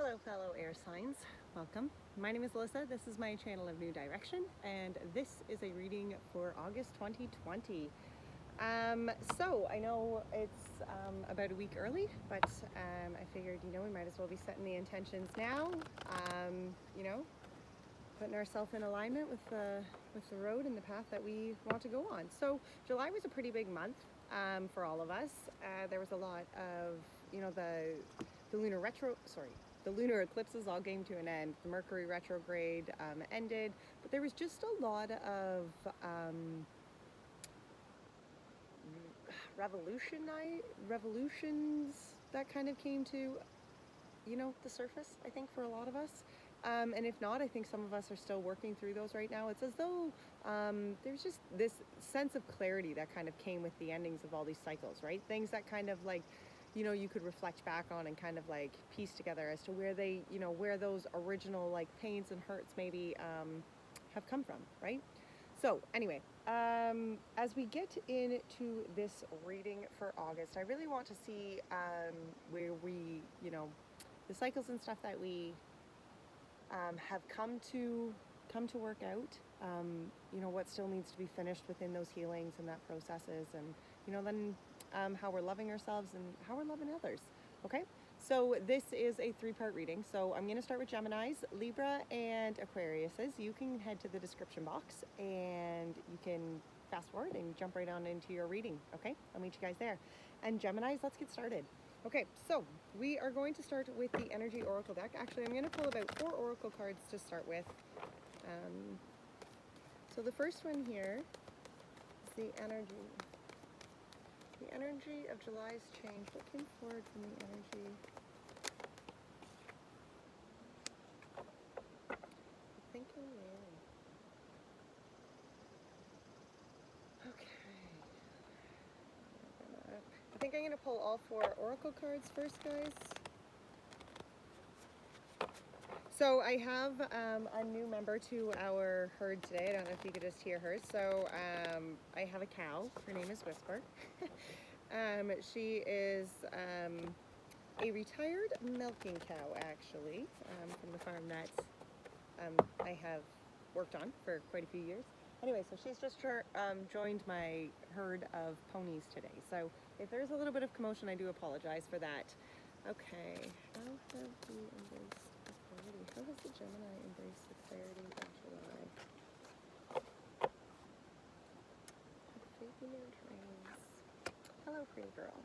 Hello fellow air signs, welcome. My name is Alyssa, this is my channel of New Direction, and this is a reading for August 2020. So I know it's about a week early, but I figured, we might as well be setting the intentions now, putting ourselves in alignment with the road and the path that we want to go on. So July was a pretty big month for all of us. There was a lot of, the lunar eclipses all came to an end. The Mercury retrograde ended, but there was just a lot of revolutions that kind of came to, the surface, I think, for a lot of us. And if not, I think some of us are still working through those right now. It's as though there's just this sense of clarity that kind of came with the endings of all these cycles, right? Things that kind of like, you could reflect back on and kind of like piece together as to where they, where those original like pains and hurts maybe have come from, right? So anyway, as we get into this reading for August, I really want to see where we, the cycles and stuff that we have come to work out, what still needs to be finished within those healings and that processes, and then how we're loving ourselves and how we're loving others. Okay, so this is a 3-part reading. So I'm going to start with Geminis, Libra, and Aquariuses. You can head to the description box and you can fast forward and jump right on into your reading. Okay, I'll meet you guys there. And Geminis, let's get started. Okay, so we are going to start with the Energy Oracle deck. Actually, I'm going to pull about 4 Oracle cards to start with. So the first one here is the energy. The energy of July's change. What came forward from the energy? Thinking man. Okay. I think I'm going to pull all 4 Oracle cards first, guys. So I have a new member to our herd today. I don't know if you could just hear her. So I have a cow. Her name is Whisper. She is a retired milking cow, actually, from the farm that I have worked on for quite a few years. Anyway, so she's just joined my herd of ponies today. So if there's a little bit of commotion, I do apologize for that. Okay, how have we embraced the clarity? How has the Gemini embraced the clarity of July? Have faith in your dreams. Hello, pretty girl.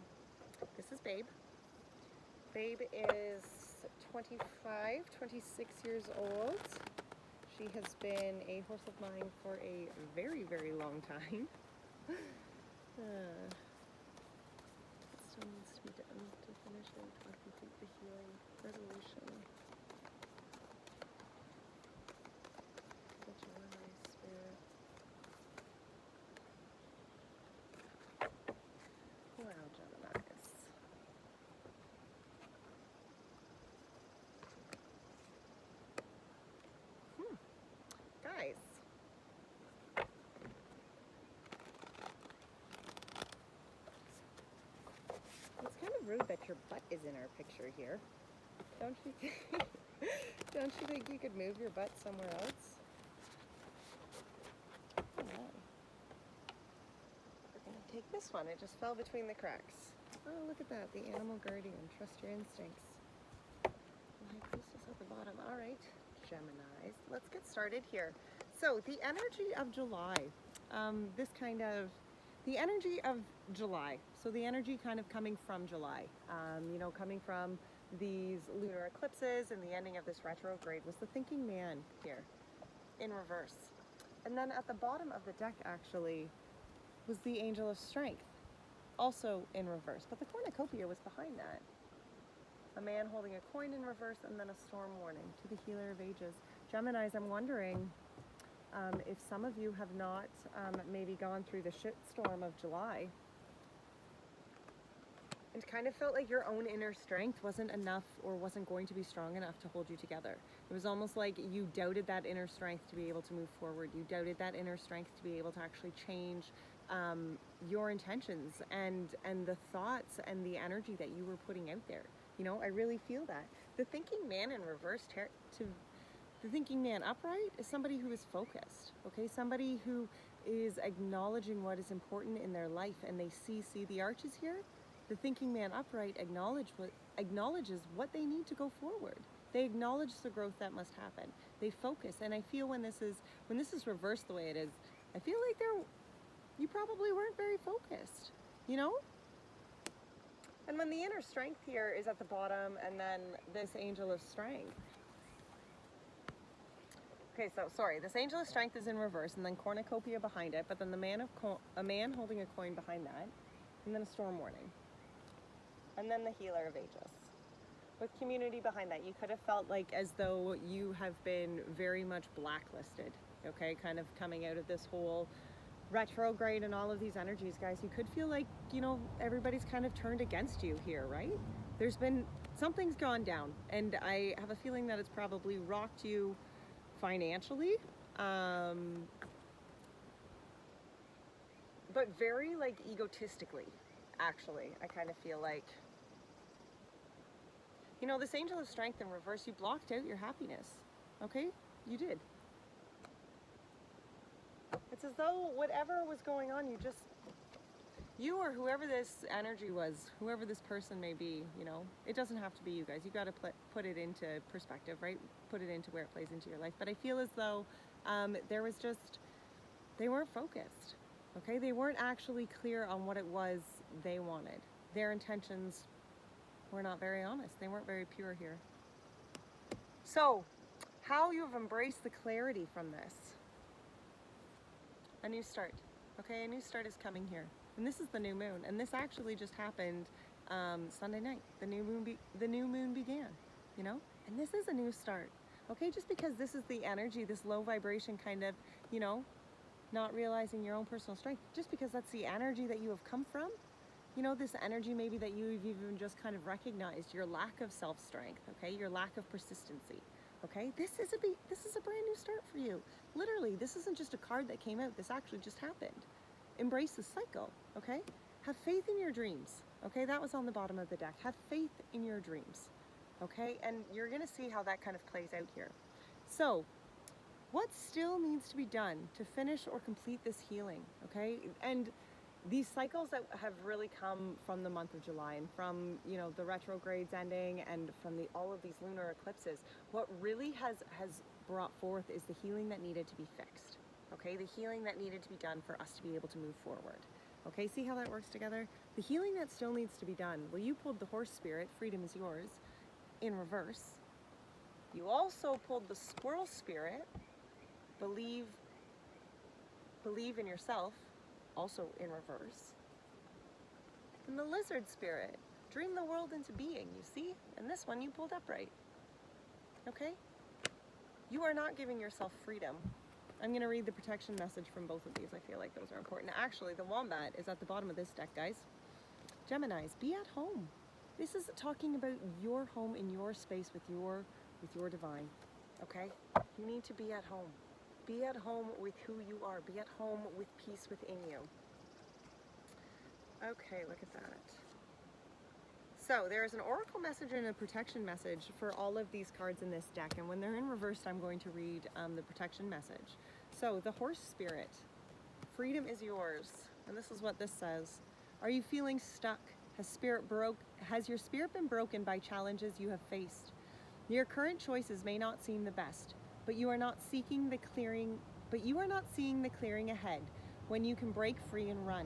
This is Babe. Babe is 25, 26 years old. She has been a horse of mine for a very, very long time. It still needs to be done to finish it, to complete the healing resolution. The Gemini spirit. Wow, Geminis. Guys. It's kind of rude that your butt is in our picture here. Don't you think, don't you think you could move your butt somewhere else? Oh, no. We're going to take this one. It just fell between the cracks. Oh, look at that. The animal guardian. Trust your instincts. Like this is at the bottom. All right, Geminis. Let's get started here. So the energy of July. The energy of July. So the energy kind of coming from July, coming from these lunar eclipses and the ending of this retrograde was the thinking man here in reverse. And then at the bottom of the deck actually was the angel of strength, also in reverse. But the cornucopia was behind that. A man holding a coin in reverse and then a storm warning to the healer of ages. Geminis, I'm wondering if some of you have not maybe gone through the shitstorm of July and kind of felt like your own inner strength wasn't enough or wasn't going to be strong enough to hold you together. It was almost like you doubted that inner strength to be able to move forward. You doubted that inner strength to be able to actually change your intentions and the thoughts and the energy that you were putting out there. You know, I really feel that. The thinking man in reverse to the thinking man upright is somebody who is focused, okay? Somebody who is acknowledging what is important in their life, and they see the arches here? The thinking man upright acknowledges what they need to go forward. They acknowledge the growth that must happen. They focus, and I feel when this is reversed the way it is, I feel like you probably weren't very focused, you know? And when the inner strength here is at the bottom, and then this angel of strength. Okay, so sorry, this angel of strength is in reverse, and then cornucopia behind it, but then a man holding a coin behind that, and then a storm warning, and then the healer of ages. With community behind that, you could have felt like as though you have been very much blacklisted, okay? Kind of coming out of this whole retrograde and all of these energies, guys. You could feel like, you know, everybody's kind of turned against you here, right? Something's gone down, and I have a feeling that it's probably rocked you financially, but very like egotistically, actually. I kind of feel like, you know, this angel of strength in reverse, you blocked out your happiness, okay? You did. It's as though whatever was going on, you or whoever this energy was, whoever this person may be, you know, it doesn't have to be you guys. You got to put it into perspective, right? Put it into where it plays into your life. But I feel as though they weren't focused, okay? They weren't actually clear on what it was they wanted. Their intentions were not very honest. They weren't very pure here. So, how you've embraced the clarity from this. A new start, okay? A new start is coming here. And this is the new moon. And this actually just happened Sunday night. The new moon began, you know? And this is a new start, okay? Just because this is the energy, this low vibration kind of, you know, not realizing your own personal strength, just because that's the energy that you have come from, you know, this energy maybe that you've even just kind of recognized, your lack of self-strength, okay? Your lack of persistency, okay? This is a brand new start for you. Literally, this isn't just a card that came out. This actually just happened. Embrace the cycle, okay? Have faith in your dreams, okay? That was on the bottom of the deck. Have faith in your dreams, okay? And you're gonna see how that kind of plays out here. So, what still needs to be done to finish or complete this healing, okay? And these cycles that have really come from the month of July and from, you know, the retrogrades ending and from all of these lunar eclipses, what really has brought forth is the healing that needed to be fixed, okay? The healing that needed to be done for us to be able to move forward, okay? See how that works together? The healing that still needs to be done. Well, you pulled the horse spirit, freedom is yours, in reverse. You also pulled the squirrel spirit, believe in yourself, also in reverse. And the lizard spirit, dream the world into being, you see? And this one you pulled upright, okay? You are not giving yourself freedom. I'm gonna read the protection message from both of these. I feel like those are important. Actually, the wombat is at the bottom of this deck, guys. Geminis, be at home. This is talking about your home in your space with your divine, okay? You need to be at home. Be at home with who you are. Be at home with peace within you. Okay, look at that. So there is an oracle message and a protection message for all of these cards in this deck. And when they're in reverse, I'm going to read the protection message. So the horse spirit, freedom is yours. And this is what this says. Are you feeling stuck? Has your spirit been broken by challenges you have faced? Your current choices may not seem the best, but you are not seeing the clearing ahead when you can break free and run.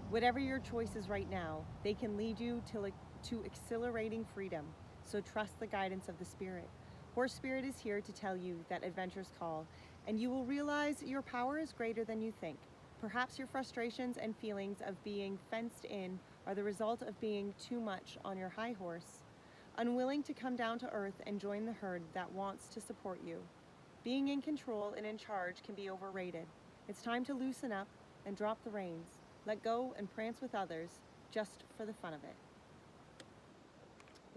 Whatever your choice is right now, they can lead you to exhilarating freedom. So trust the guidance of the spirit. Horse spirit is here to tell you that adventures call, and you will realize your power is greater than you think. Perhaps your frustrations and feelings of being fenced in are the result of being too much on your high horse, unwilling to come down to earth and join the herd that wants to support you. Being in control and in charge can be overrated. It's time to loosen up and drop the reins. Let go and prance with others, just for the fun of it.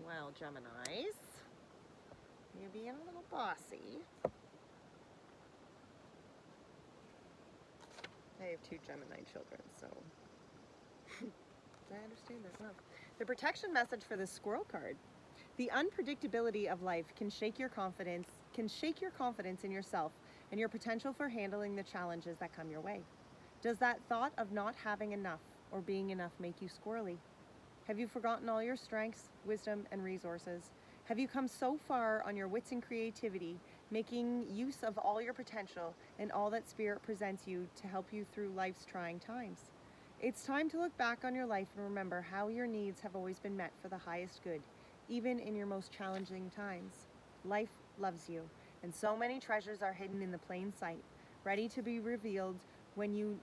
Well, Geminis, you're being a little bossy. I have 2 Gemini children, so I understand that well. The protection message for the squirrel card. The unpredictability of life can shake your confidence in yourself and your potential for handling the challenges that come your way. Does that thought of not having enough or being enough make you squirrely? Have you forgotten all your strengths, wisdom, and resources? Have you come so far on your wits and creativity, making use of all your potential and all that Spirit presents you to help you through life's trying times? It's time to look back on your life and remember how your needs have always been met for the highest good, even in your most challenging times. Life loves you, and so many treasures are hidden in the plain sight, ready to be revealed when you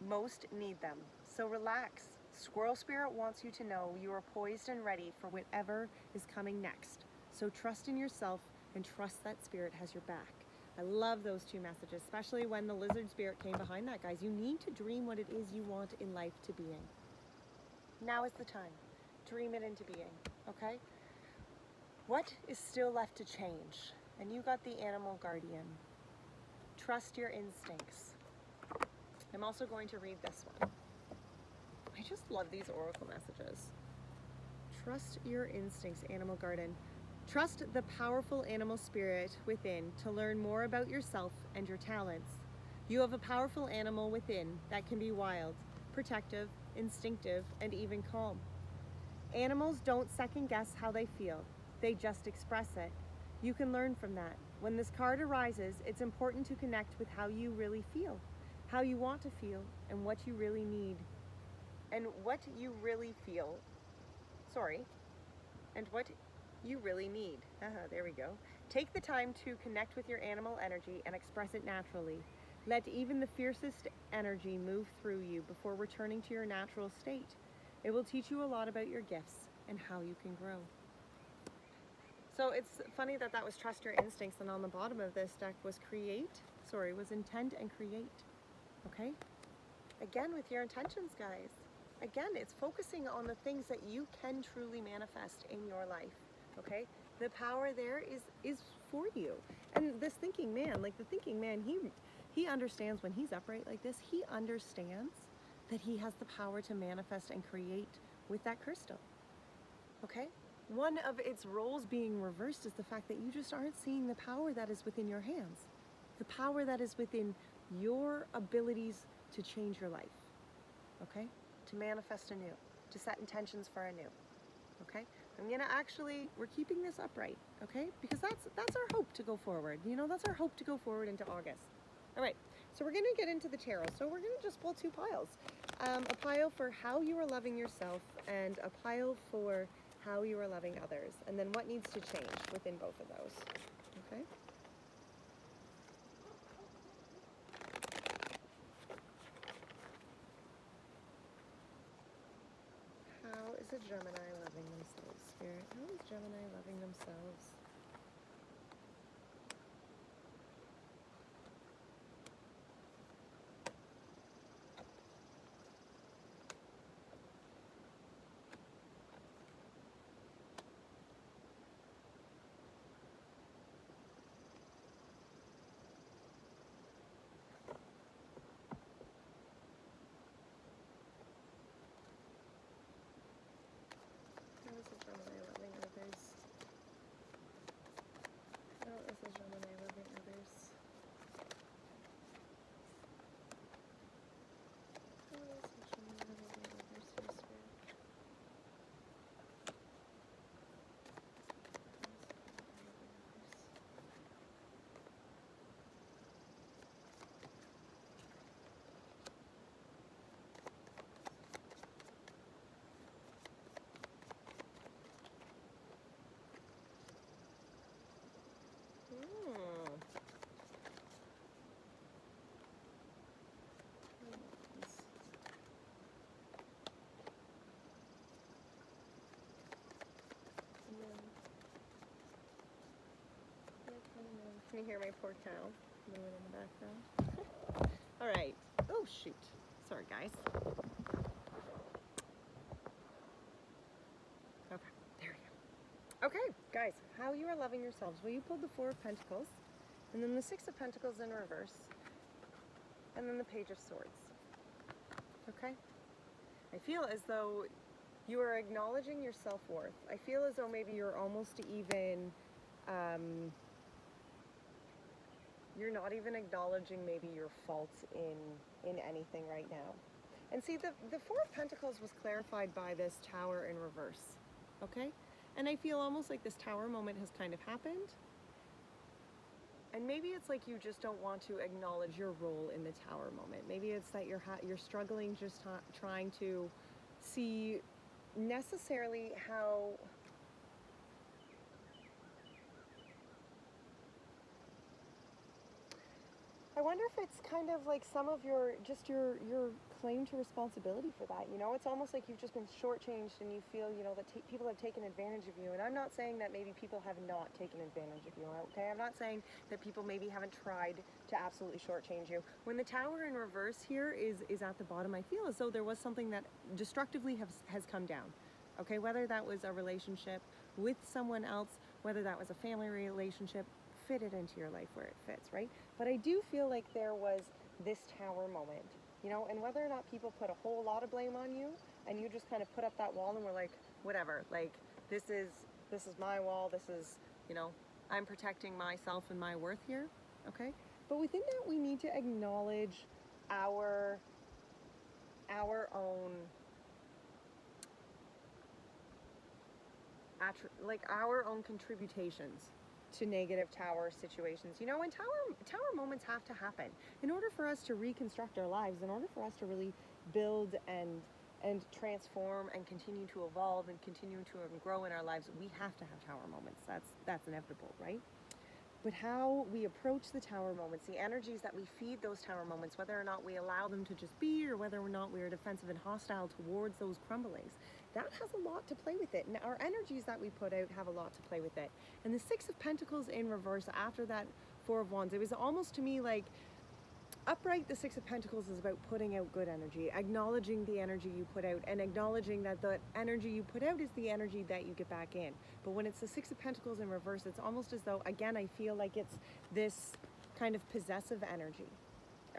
most need them. So relax. Squirrel Spirit wants you to know you are poised and ready for whatever is coming next. So trust in yourself and trust that Spirit has your back. I love those two messages, especially when the lizard spirit came behind that, guys. You need to dream what it is you want in life to being. Now is the time. Dream it into being, okay? What is still left to change? And you got the animal guardian. Trust your instincts. I'm also going to read this one. I just love these oracle messages. Trust your instincts, animal guardian. Trust the powerful animal spirit within to learn more about yourself and your talents. You have a powerful animal within that can be wild, protective, instinctive, and even calm. Animals don't second guess how they feel. They just express it. You can learn from that. When this card arises, it's important to connect with how you really feel, how you want to feel, and what you really need. And what you really feel. And what you really need. There we go. Take the time to connect with your animal energy and express it naturally. Let even the fiercest energy move through you before returning to your natural state. It will teach you a lot about your gifts and how you can grow. So it's funny that was trust your instincts, and on the bottom of this deck was intend and create. Okay? Again, with your intentions, guys. Again, it's focusing on the things that you can truly manifest in your life. Okay? The power there is for you. And this thinking man, he understands when he's upright like this, he understands that he has the power to manifest and create with that crystal. Okay? One of its roles being reversed is the fact that you just aren't seeing the power that is within your hands. The power that is within your abilities to change your life. Okay? To manifest anew. To set intentions for anew. Okay? We're keeping this upright, okay? Because that's our hope to go forward. You know, that's our hope to go forward into August. All right, so we're going to get into the tarot. So we're going to just pull two piles. A pile for how you are loving yourself and a pile for how you are loving others. And then what needs to change within both of those, okay? How is a Gemini loving themselves, Spirit? How is Gemini loving themselves? How is a Gemini loving others? How is a Gemini loving others? How is a Gemini loving others, dear Spirit? Can you hear my poor cow moving in the background? All right. Oh, shoot. Sorry, guys. Okay, there we go. Okay, guys, how you are loving yourselves. Well, you pulled the Four of Pentacles, and then the Six of Pentacles in reverse, and then the Page of Swords. Okay? I feel as though You are acknowledging your self-worth. I feel as though maybe you're almost even, you're not even acknowledging maybe your faults in anything right now. And see, the Four of Pentacles was clarified by this Tower in reverse, okay? And I feel almost like this Tower moment has kind of happened. And maybe it's like you just don't want to acknowledge your role in the Tower moment. Maybe it's that you're struggling just trying to see necessarily how I wonder if it's kind of like some of your claim to responsibility for that. You know, it's almost like you've just been shortchanged and you feel, you know, that people have taken advantage of you. And I'm not saying that maybe people have not taken advantage of you, okay? I'm not saying that people maybe haven't tried to absolutely shortchange you. When the Tower in reverse here is at the bottom, I feel as though there was something that destructively has come down, okay? Whether that was a relationship with someone else, whether that was a family relationship, fit it into your life where it fits, right? But I do feel like there was this Tower moment, you know, and whether or not people put a whole lot of blame on you and you just kind of put up that wall and were like, whatever, like this is my wall, this is, you know, I'm protecting myself and my worth here, okay? But within that, we need to acknowledge our own our own contributions to negative Tower situations, you know. And tower moments have to happen in order for us to reconstruct our lives, in order for us to really build and transform and continue to evolve and continue to grow in our lives. We have to have Tower moments. That's inevitable, right? But how we approach the Tower moments, the energies that we feed those Tower moments, whether or not we allow them to just be, or whether or not we're defensive and hostile towards those crumblings, that has a lot to play with it. And our energies that we put out have a lot to play with it. And the Six of Pentacles in reverse after that Four of Wands, it was almost to me like upright. The Six of Pentacles is about putting out good energy, acknowledging the energy you put out, and acknowledging that the energy you put out is the energy that you get back in. But when it's the Six of Pentacles in reverse, it's almost as though, again, I feel like it's this kind of possessive energy,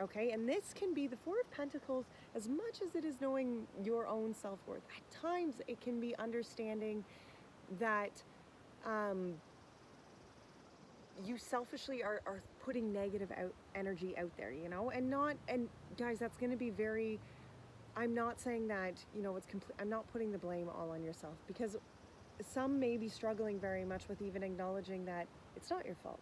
okay? And this can be the Four of Pentacles as much as it is knowing your own self-worth. At times, it can be understanding that you selfishly are putting negative energy out there, you know, and guys, that's going to be very, I'm not saying that, you know, it's complete, I'm not putting the blame all on yourself, because some may be struggling very much with even acknowledging that it's not your fault.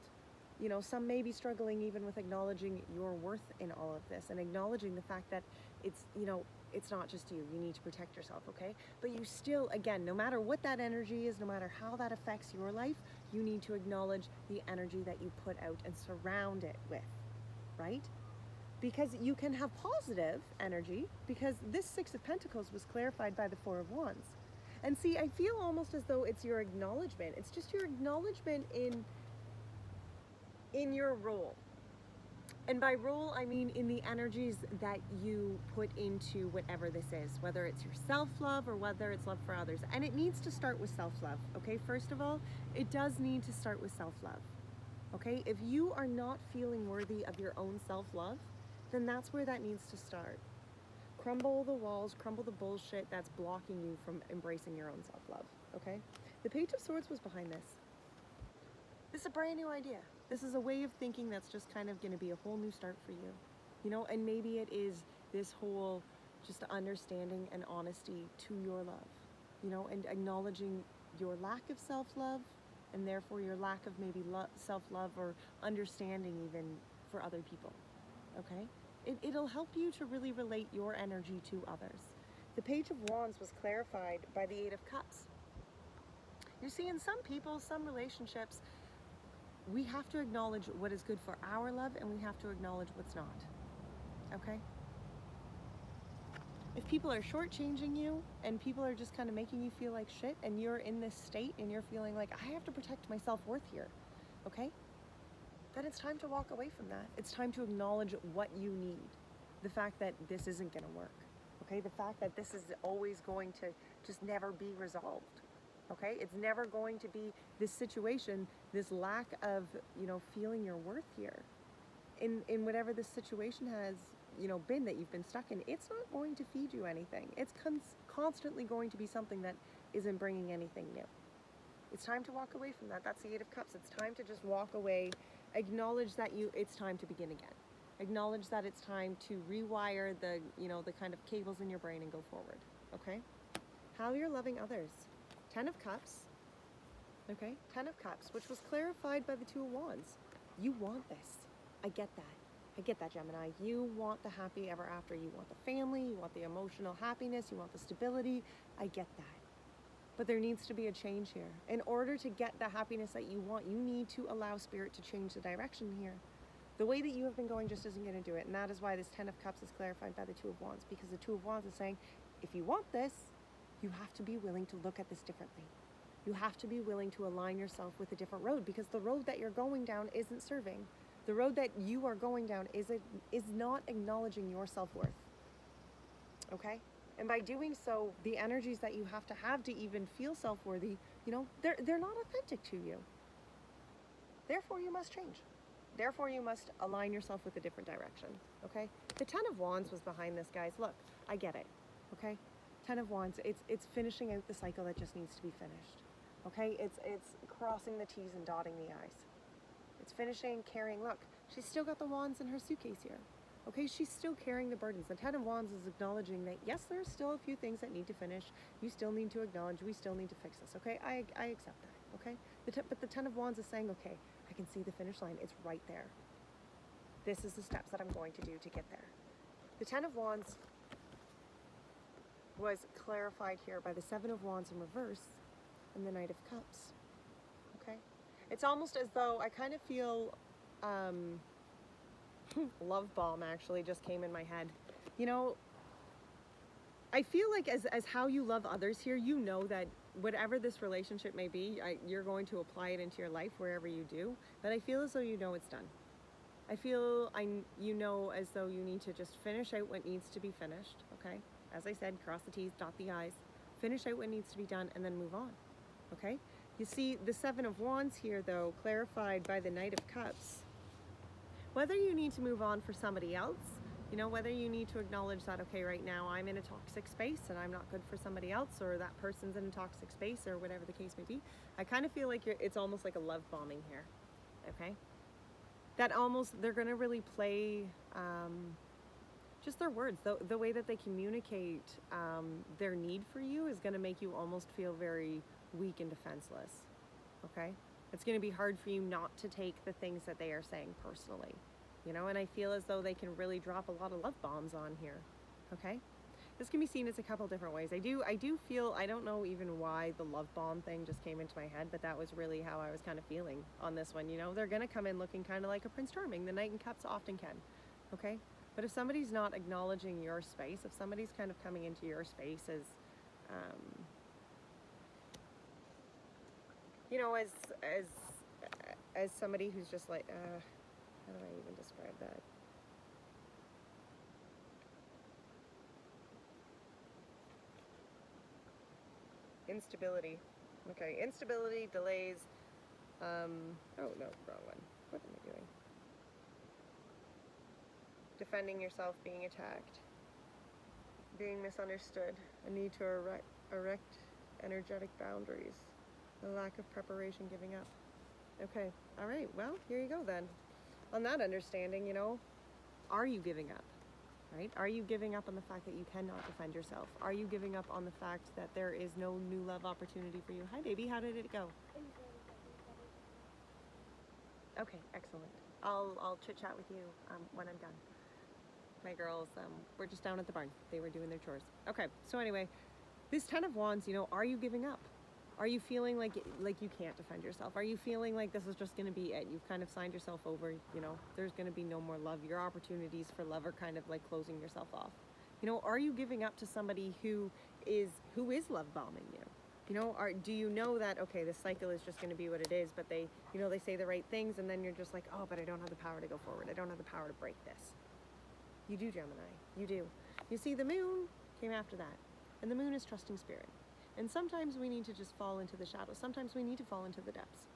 You know, some may be struggling even with acknowledging your worth in all of this and acknowledging the fact that it's, you know, it's not just you. You need to protect yourself, okay? But you still, again, no matter what that energy is, no matter how that affects your life, you need to acknowledge the energy that you put out and surround it with, right? Because you can have positive energy, because this Six of Pentacles was clarified by the Four of Wands. And see, I feel almost as though it's your acknowledgement. It's just your acknowledgement in your role. And by role, I mean in the energies that you put into whatever this is, whether it's your self-love or whether it's love for others. And it needs to start with self-love, okay? First of all, it does need to start with self-love, okay? If you are not feeling worthy of your own self-love, then that's where that needs to start. Crumble the walls, crumble the bullshit that's blocking you from embracing your own self-love, okay? The Page of Swords was behind this. This is a brand new idea. This is a way of thinking that's just kind of going to be a whole new start for you, you know, and maybe it is this whole just understanding and honesty to your love, you know, and acknowledging your lack of self-love and therefore your lack of maybe self-love or understanding even for other people, okay? It'll help you to really relate your energy to others. The Page of Wands was clarified by the Eight of Cups. You see, in some people, some relationships, we have to acknowledge what is good for our love, and we have to acknowledge what's not, okay? If people are shortchanging you and people are just kind of making you feel like shit, and you're in this state and you're feeling like, I have to protect my self-worth here, okay? Then it's time to walk away from that. It's time to acknowledge what you need. The fact that this isn't gonna work, okay? The fact that this is always going to just never be resolved. Okay, it's never going to be this situation, this lack of, you know, feeling your worth here. In whatever this situation has, you know, been that you've been stuck in, it's not going to feed you anything. It's constantly going to be something that isn't bringing anything new. It's time to walk away from that. That's the Eight of Cups. It's time to just walk away. Acknowledge that it's time to begin again. Acknowledge that it's time to rewire the, the kind of cables in your brain and go forward, okay? How you're loving others. 10 of Cups, okay? 10 of Cups, which was clarified by the Two of Wands. You want this. I get that. I get that, Gemini. You want the happy ever after. You want the family. You want the emotional happiness. You want the stability. I get that. But there needs to be a change here. In order to get the happiness that you want, you need to allow Spirit to change the direction here. The way that you have been going just isn't going to do it. And that is why this 10 of Cups is clarified by the Two of Wands. Because the Two of Wands is saying, if you want this, you have to be willing to look at this differently. You have to be willing to align yourself with a different road, because the road that you're going down isn't serving. The road that you are going down is not acknowledging your self-worth. Okay? And by doing so, the energies that you have to even feel self-worthy, they're not authentic to you. Therefore, you must change. Therefore, you must align yourself with a different direction. Okay? The 10 of Wands was behind this, guys. Look, I get it. Okay? 10 of Wands, it's finishing out the cycle that just needs to be finished. Okay? It's crossing the T's and dotting the I's. It's finishing, carrying. Look, she's still got the wands in her suitcase here. Okay, she's still carrying the burdens. The 10 of Wands is acknowledging that, yes, there's still a few things that need to finish. You still need to acknowledge, we still need to fix this, okay? I accept that, okay? But the 10 of Wands is saying, okay, I can see the finish line. It's right there. This is the steps that I'm going to do to get there. The 10 of Wands was clarified here by the 7 of Wands in reverse and the Knight of Cups, okay? It's almost as though I kind of feel... love bomb actually just came in my head. I feel like as how you love others here, that whatever this relationship may be, you're going to apply it into your life wherever you do. But I feel as though it's done. I feel as though you need to just finish out what needs to be finished, okay? As I said, cross the T's, dot the I's, finish out what needs to be done, and then move on, okay? You see, the 7 of Wands here, though, clarified by the Knight of Cups. Whether you need to move on for somebody else, whether you need to acknowledge that, okay, right now I'm in a toxic space and I'm not good for somebody else, or that person's in a toxic space, or whatever the case may be. I kind of feel like it's almost like a love bombing here, okay? That they're going to really play just their words. The way that they communicate their need for you is going to make you almost feel very weak and defenseless, okay? It's going to be hard for you not to take the things that they are saying personally, and I feel as though they can really drop a lot of love bombs on here, okay? This can be seen as a couple different ways. I do feel, I don't know even why the love bomb thing just came into my head, but that was really how I was kind of feeling on this one, They're going to come in looking kind of like a Prince Charming. The Knight in Cups often can, okay? But if somebody's not acknowledging your space, if somebody's kind of coming into your space as, as somebody who's just like, how do I even describe that? Instability. Okay, instability, delays. Oh no, wrong one. What am I doing? Defending yourself, being attacked, being misunderstood, a need to erect energetic boundaries. The lack of preparation, giving up. Okay, all right, well, here you go then. On that understanding, are you giving up, right? Are you giving up on the fact that you cannot defend yourself? Are you giving up on the fact that there is no new love opportunity for you? Hi, baby, how did it go? Okay, excellent. I'll chit-chat with you when I'm done. My girls were just down at the barn. They were doing their chores. Okay, so anyway, this 10 of Wands, are you giving up? Are you feeling like you can't defend yourself? Are you feeling like this is just going to be it? You've kind of signed yourself over, there's going to be no more love. Your opportunities for love are kind of like closing yourself off. Are you giving up to somebody who is love bombing you? Do you know that, okay, this cycle is just going to be what it is, but they say the right things, and then you're just like, oh, but I don't have the power to go forward. I don't have the power to break this. You do, Gemini. You do. You see, the moon came after that, and the moon is trusting Spirit. And sometimes we need to just fall into the shadows. Sometimes we need to fall into the depths.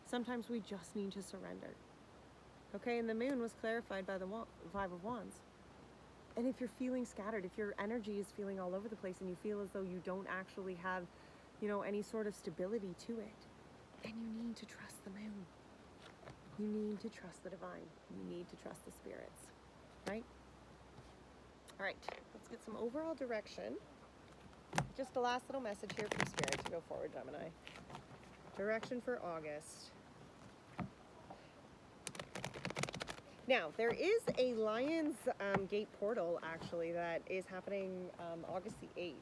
Sometimes we just need to surrender. Okay, and the moon was clarified by the 5 of Wands. And if you're feeling scattered, if your energy is feeling all over the place and you feel as though you don't actually have, you know, any sort of stability to it, then you need to trust the moon. You need to trust the divine. You need to trust the spirits, right? All right, let's get some overall direction. Just a last little message here from Spirit to go forward, Gemini. Direction for August. Now, there is a Lion's Gate portal, actually, that is happening August the 8th.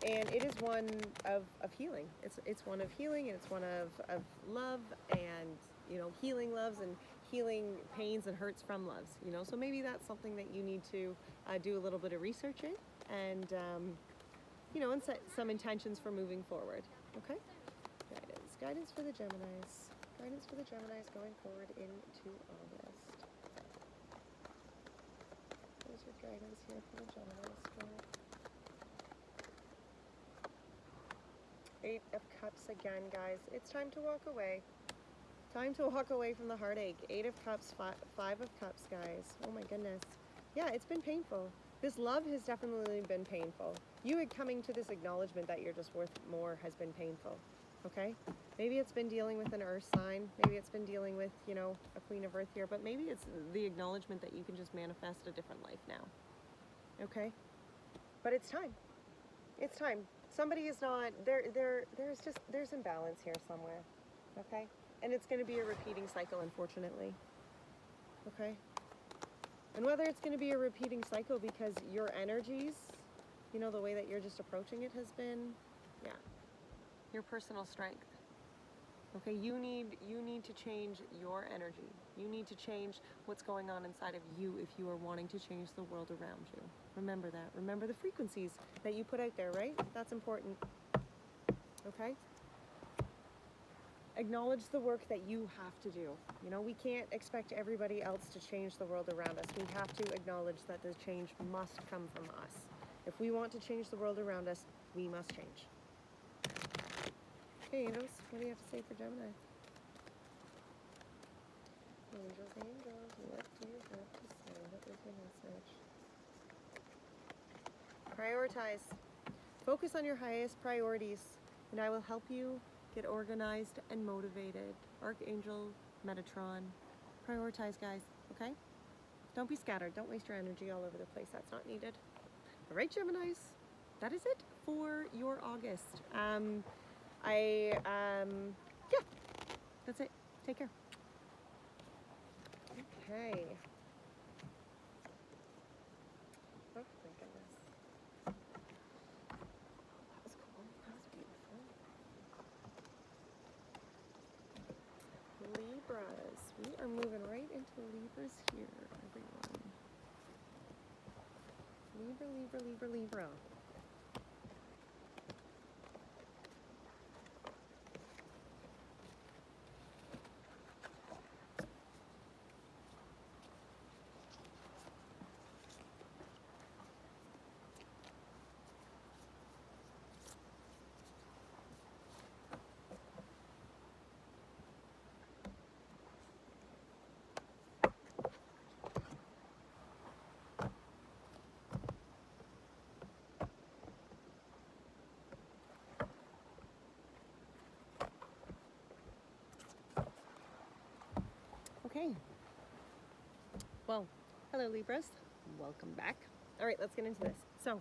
And it is one of healing. It's one of healing, and it's one of love, and, you know, healing loves and healing pains and hurts from loves, you know. So maybe that's something that you need to do a little bit of research in, and, you know, and set some intentions for moving forward, okay? Guidance for the Geminis. Guidance for the Geminis going forward into August. There's your guidance here for the Geminis. Eight of Cups again, guys. It's time to walk away. Time to walk away from the heartache. 8 of Cups, 5 of Cups, guys. Oh my goodness. Yeah, it's been painful. This love has definitely been painful. You coming to this acknowledgement that you're just worth more has been painful. Okay? Maybe it's been dealing with an earth sign. Maybe it's been dealing with, you know, a Queen of Earth here. But maybe it's the acknowledgement that you can just manifest a different life now. Okay? But it's time. It's time. Somebody is not, there's imbalance here somewhere. Okay? And it's going to be a repeating cycle, unfortunately. Okay? And whether it's going to be a repeating cycle because your energies, you know, the way that you're just approaching it has been, yeah, your personal strength. Okay, you need to change your energy. You need to change what's going on inside of you if you are wanting to change the world around you. Remember that. Remember the frequencies that you put out there, right? That's important. Okay? Acknowledge the work that you have to do. You know, we can't expect everybody else to change the world around us. We have to acknowledge that the change must come from us. If we want to change the world around us, we must change. Okay, angels, what do you have to say for Gemini? Angels, angels, what do you have to say? What is your message? Prioritize. Focus on your highest priorities, and I will help you get organized and motivated. Archangel Metatron. Prioritize, guys, okay? Don't be scattered. Don't waste your energy all over the place. That's not needed. All right, Geminis. That is it for your August. Yeah, that's it. Take care. Okay. Oh, my goodness. That was cool. That was beautiful. Libras. We are moving right into Libras here, everyone. Libra, Libra, Libra, Libra. Okay. Well, hello Libras. Welcome back. All right, let's get into this. So,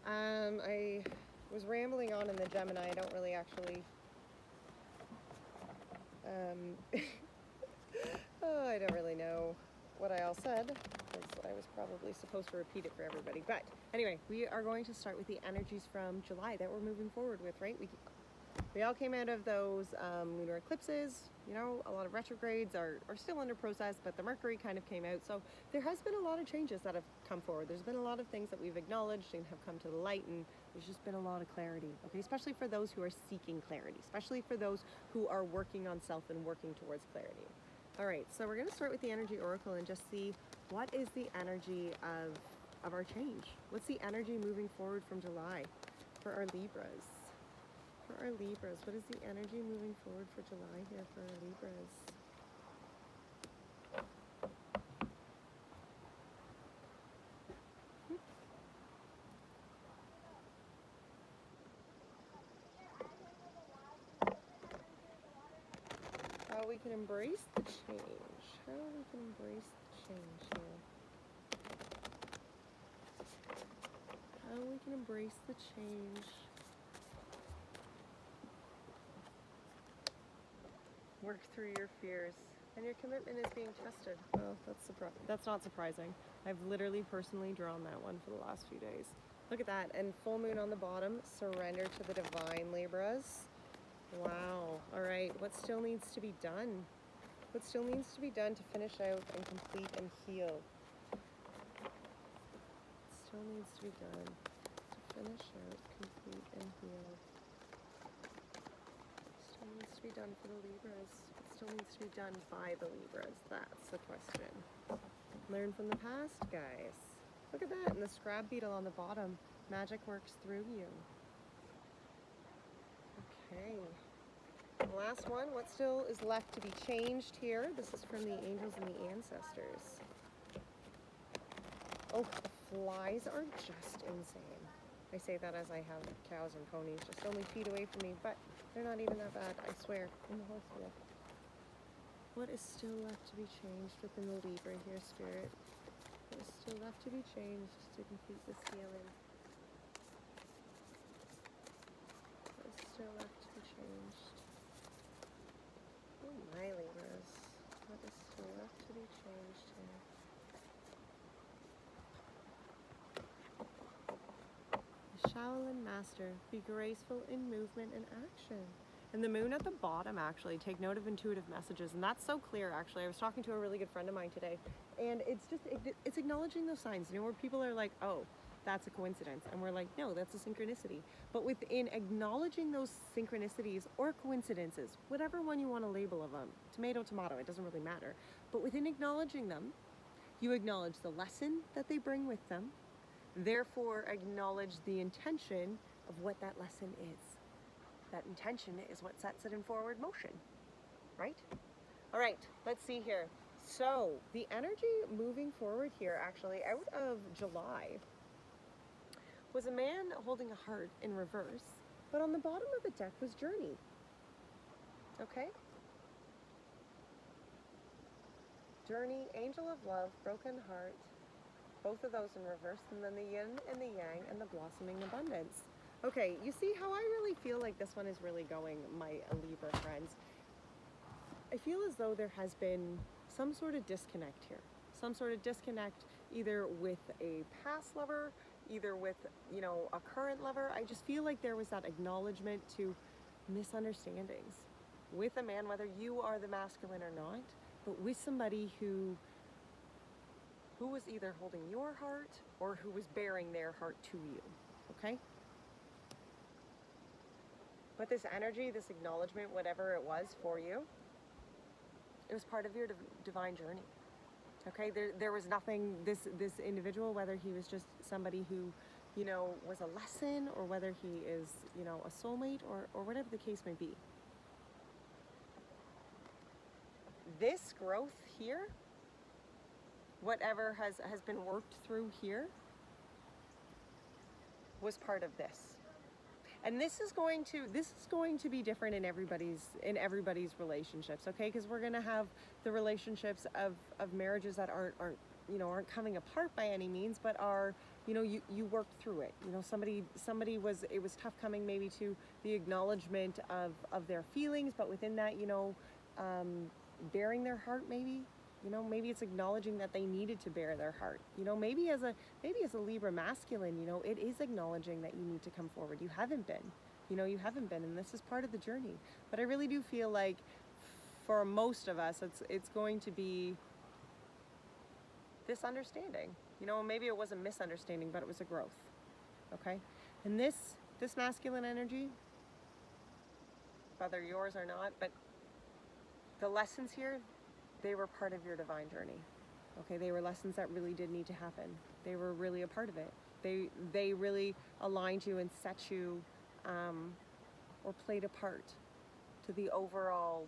I was rambling on in the Gemini. I don't really actually, oh, I don't really know what I all said, because I was probably supposed to repeat it for everybody. But anyway, we are going to start with the energies from July that we're moving forward with, right? We all came out of those lunar eclipses. You know, a lot of retrogrades are still under process, but the Mercury kind of came out. So there has been a lot of changes that have come forward. There's been a lot of things that we've acknowledged and have come to the light, and there's just been a lot of clarity, okay? Especially for those who are seeking clarity, especially for those who are working on self and working towards clarity. All right, so we're gonna start with the energy oracle and just see what is the energy of our change. What's the energy moving forward from July for our Libras? For our Libras, what is the energy moving forward for July here for our Libras? how we can embrace the change. How we can embrace the change here. How we can embrace the change. Work through your fears. And your commitment is being tested. Oh, that's not surprising. I've literally personally drawn that one for the last few days. Look at that. And full moon on the bottom. Surrender to the divine, Libras. Wow. All right. What still needs to be done? What still needs to be done to finish out and complete and heal? What still needs to be done to finish out, complete, and heal? What still needs to be done for the Libras? What still needs to be done by the Libras? That's the question. Learn from the past, guys. Look at that. And the scrab beetle on the bottom. Magic works through you. Okay. The last one, what still is left to be changed here? This is from the angels and the ancestors. Oh, the flies are just insane. I say that as I have cows and ponies just only feet away from me, but they're not even that bad, I swear, in the horse field. What is still left to be changed within the Libra here, Spirit? What is still left to be changed to complete this healing? What is still left to be changed? Oh my Libras, what is still left to be changed here? The Shaolin Master, be graceful in movement and action. And the moon at the bottom, actually, take note of intuitive messages. And that's so clear, actually. I was talking to a really good friend of mine today. And it's acknowledging those signs, you know, where people are like, oh, that's a coincidence. And we're like, no, that's a synchronicity. But within acknowledging those synchronicities or coincidences, whatever one you want to label of them, tomato, tomato, it doesn't really matter. But within acknowledging them, you acknowledge the lesson that they bring with them. Therefore, acknowledge the intention of what that lesson is. That intention is what sets it in forward motion, right? All right, let's see here. So the energy moving forward here, actually, out of July, was a man holding a heart in reverse, but on the bottom of the deck was Journey. Okay? Journey, Angel of Love, Broken Heart, both of those in reverse, and then the Yin and the Yang and the Blossoming Abundance. Okay, you see how I really feel like this one is really going, my Libra friends. I feel as though there has been some sort of disconnect here. Some sort of disconnect either with a past lover, either with, you know, a current lover. I just feel like there was that acknowledgement to misunderstandings with a man, whether you are the masculine or not, but with somebody who was either holding your heart or who was bearing their heart to you, okay? But this energy, this acknowledgement, whatever it was for you, it was part of your divine journey. Okay, there was nothing, this individual, whether he was just somebody who, you know, was a lesson, or whether he is, you know, a soulmate, or whatever the case may be. This growth here, whatever has been worked through here, was part of this. And this is going to be different in everybody's relationships, okay? Because we're going to have the relationships of marriages that aren't coming apart by any means, but are, you know, you worked through it. You know, it was tough coming maybe to the acknowledgement of their feelings, but within that, you know, bearing their heart, maybe. You know, maybe it's acknowledging that they needed to bear their heart. You know, maybe as a Libra masculine, you know, it is acknowledging that you need to come forward. You haven't been, and this is part of the journey. But I really do feel like for most of us, it's going to be this understanding. You know, maybe it was a misunderstanding, but it was a growth. Okay? And this masculine energy, whether yours or not, but the lessons here, they were part of your divine journey. Okay, they were lessons that really did need to happen. They were really a part of it. They really aligned you and set you, or played a part to the overall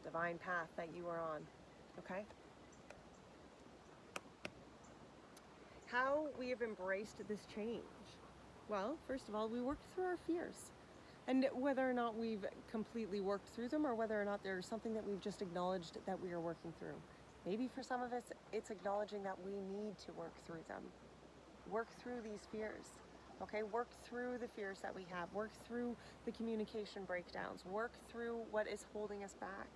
divine path that you were on. Okay? How we have embraced this change. Well, first of all, we worked through our fears. And whether or not we've completely worked through them, or whether or not there's something that we've just acknowledged that we are working through. Maybe for some of us, it's acknowledging that we need to work through them. Work through these fears, okay? Work through the fears that we have. Work through the communication breakdowns. Work through what is holding us back,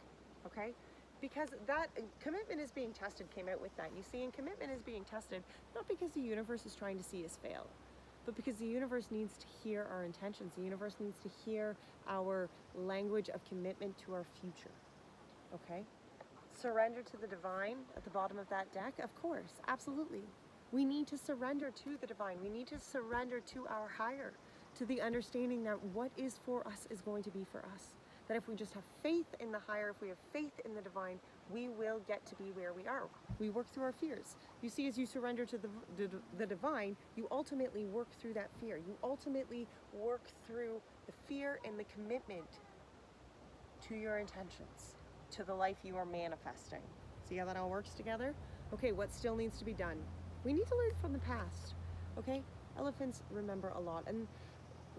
okay? Because that commitment is being tested came out with that. You see, and commitment is being tested not because the universe is trying to see us fail, but because the universe needs to hear our intentions. The universe needs to hear our language of commitment to our future, okay? Surrender to the divine at the bottom of that deck, of course, absolutely. We need to surrender to the divine. We need to surrender to our higher, to the understanding that what is for us is going to be for us. That if we just have faith in the higher, if we have faith in the divine, we will get to be where we are. We work through our fears. You see, as you surrender to the divine, you ultimately work through that fear. You ultimately work through the fear and the commitment to your intentions, to the life you are manifesting. See how that all works together? Okay, what still needs to be done? We need to learn from the past, okay? Elephants remember a lot, and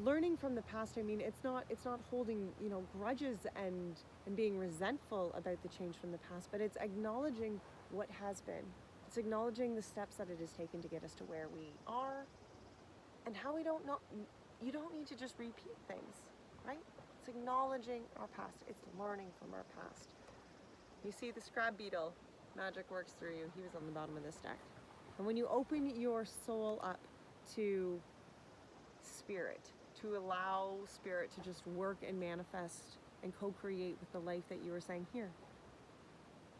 learning from the past, I mean, it's not holding, you know, grudges and being resentful about the change from the past, but it's acknowledging what has been. It's acknowledging the steps that it has taken to get us to where we are, and how we don't know. You don't need to just repeat things, right? It's acknowledging our past. It's learning from our past. You see the scrab beetle, magic works through you. He was on the bottom of this deck. And when you open your soul up to spirit, to allow spirit to just work and manifest and co-create with the life that you were saying here.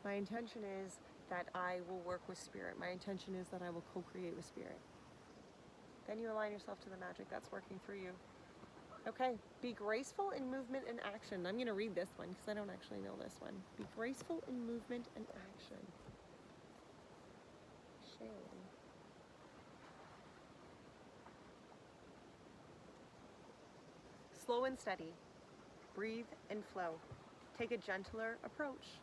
My intention is that I will work with spirit. My intention is that I will co-create with spirit. Then you align yourself to the magic that's working through you. Okay, be graceful in movement and action. I'm going to read this one because I don't actually know this one. Be graceful in movement and action. Shame. Slow and steady. Breathe and flow. Take a gentler approach.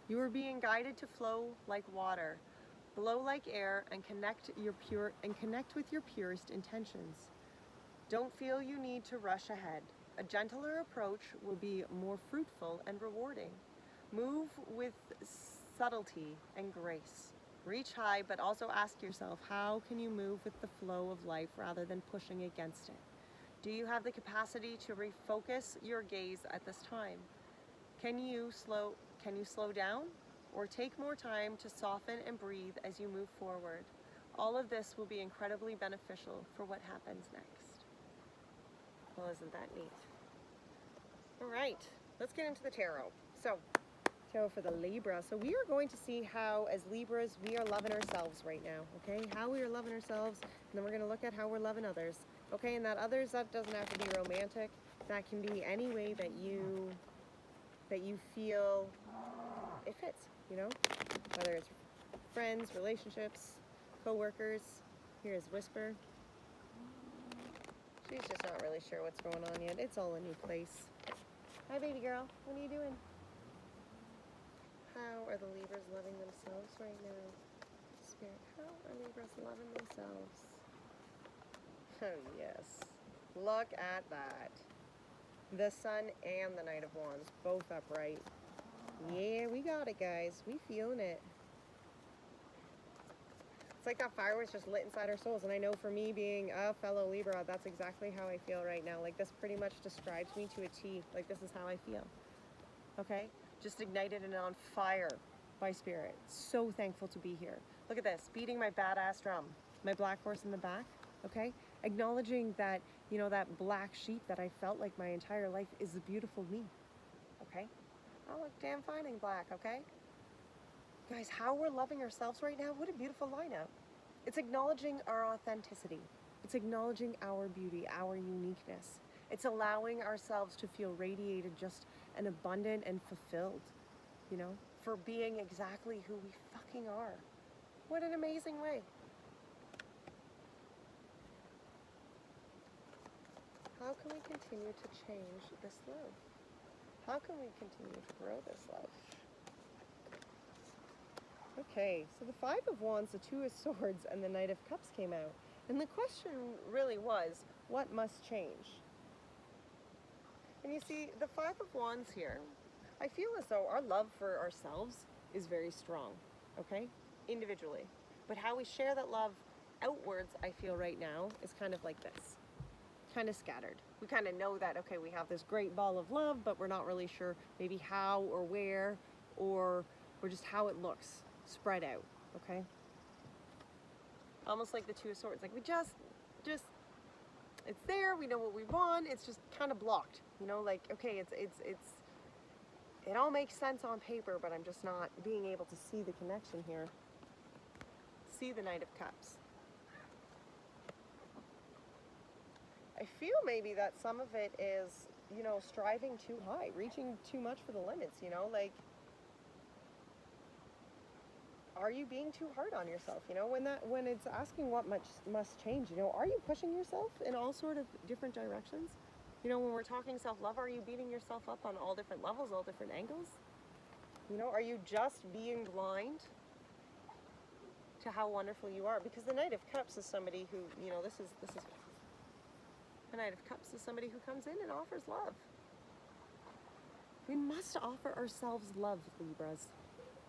You are being guided to flow like water. Blow like air and connect with your purest intentions. Don't feel you need to rush ahead. A gentler approach will be more fruitful and rewarding. Move with subtlety and grace. Reach high, but also ask yourself, how can you move with the flow of life rather than pushing against it? Do you have the capacity to refocus your gaze at this time? Can you slow down or take more time to soften and breathe as you move forward? All of this will be incredibly beneficial for what happens next. Well, isn't that neat? All right, let's get into the tarot. So, tarot for the Libra. So we are going to see how, as Libras, we are loving ourselves right now, okay? How we are loving ourselves, and then we're going to look at how we're loving others. Okay, and that others, that doesn't have to be romantic. That can be any way that you feel it fits, you know? Whether it's friends, relationships, co-workers. Here's Whisper. She's just not really sure what's going on yet. It's all a new place. Hi, baby girl. What are you doing? How are the Libras loving themselves right now? Spirit, how are Libras loving themselves? Oh, yes. Look at that. The Sun and the Knight of Wands, both upright. Yeah, we got it, guys. We feeling it. It's like that fire was just lit inside our souls. And I know for me, being a fellow Libra, that's exactly how I feel right now. Like, this pretty much describes me to a T. Like, this is how I feel. Okay? Just ignited and on fire by spirit. So thankful to be here. Look at this. Beating my badass drum. My black horse in the back. Okay? Acknowledging that, you know, that black sheep that I felt like my entire life is a beautiful me. Okay? I look damn fine in black, okay? Guys, how we're loving ourselves right now, what a beautiful lineup. It's acknowledging our authenticity. It's acknowledging our beauty, our uniqueness. It's allowing ourselves to feel radiated just and abundant and fulfilled, you know, for being exactly who we fucking are. What an amazing way. How can we continue to change this love? How can we continue to grow this love? Okay, so the Five of Wands, the Two of Swords, and the Knight of Cups came out. And the question really was, what must change? And you see, the Five of Wands here, I feel as though our love for ourselves is very strong, okay? Individually. But how we share that love outwards, I feel right now, is kind of like this. Kind of scattered. We kind of know that, okay, we have this great ball of love, but we're not really sure maybe how or where or just how it looks spread out, okay? Almost like the Two of Swords. Like we just, it's there, we know what we want, it's just kind of blocked. You know, like, okay, it all makes sense on paper, but I'm just not being able to see the connection here. See the Knight of Cups. I feel maybe that some of it is, you know, striving too high, reaching too much for the limits, you know, like, are you being too hard on yourself? You know, when it's asking what much must change, you know, are you pushing yourself in all sort of different directions? You know, when we're talking self-love, are you beating yourself up on all different levels, all different angles? You know, are you just being blind to how wonderful you are? Because the Knight of Cups is somebody who, you know, this is the Knight of Cups is somebody who comes in and offers love. We must offer ourselves love, Libras.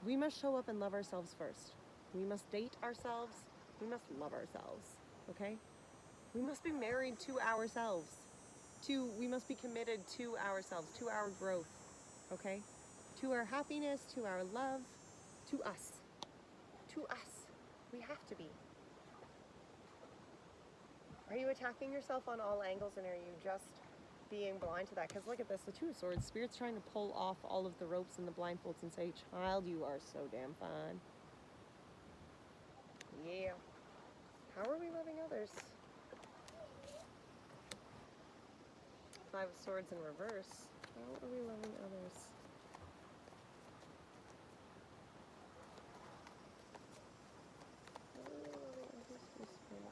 We must show up and love ourselves first. We must date ourselves. We must love ourselves, okay? We must be married to ourselves. We must be committed to ourselves, to our growth, okay? To our happiness, to our love, to us. To us. We have to be. Are you attacking yourself on all angles, and are you just being blind to that? Because look at this, the Two of Swords. Spirit's trying to pull off all of the ropes and the blindfolds and say, child, you are so damn fine. Yeah. How are we loving others? Five of Swords in reverse. How are we loving others? How are we loving others through Spirit?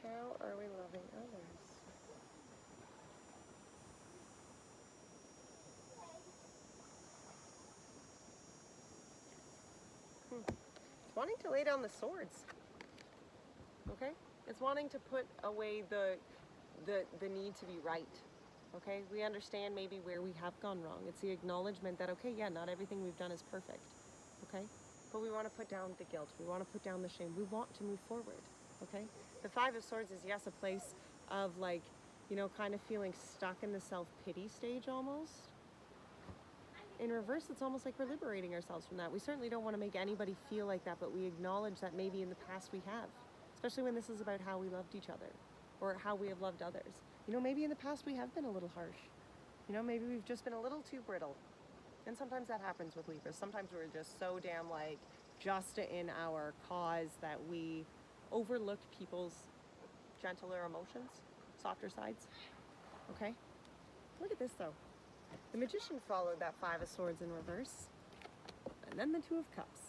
How are we loving others? It's wanting to lay down the swords. Okay? It's wanting to put away the need to be right. Okay? We understand maybe where we have gone wrong. It's the acknowledgement that, okay, yeah, not everything we've done is perfect. Okay? But we want to put down the guilt. We want to put down the shame. We want to move forward. Okay? The Five of Swords is, yes, a place of, like, you know, kind of feeling stuck in the self-pity stage almost. In reverse, it's almost like we're liberating ourselves from that. We certainly don't want to make anybody feel like that, but we acknowledge that maybe in the past we have. Especially when this is about how we loved each other or how we have loved others. You know, maybe in the past we have been a little harsh. You know, maybe we've just been a little too brittle. And sometimes that happens with Libras. Sometimes we're just so damn, like, just in our cause that we overlook people's gentler emotions, softer sides. Okay? Look at this, though. The Magician followed that Five of Swords in reverse. And then the Two of Cups.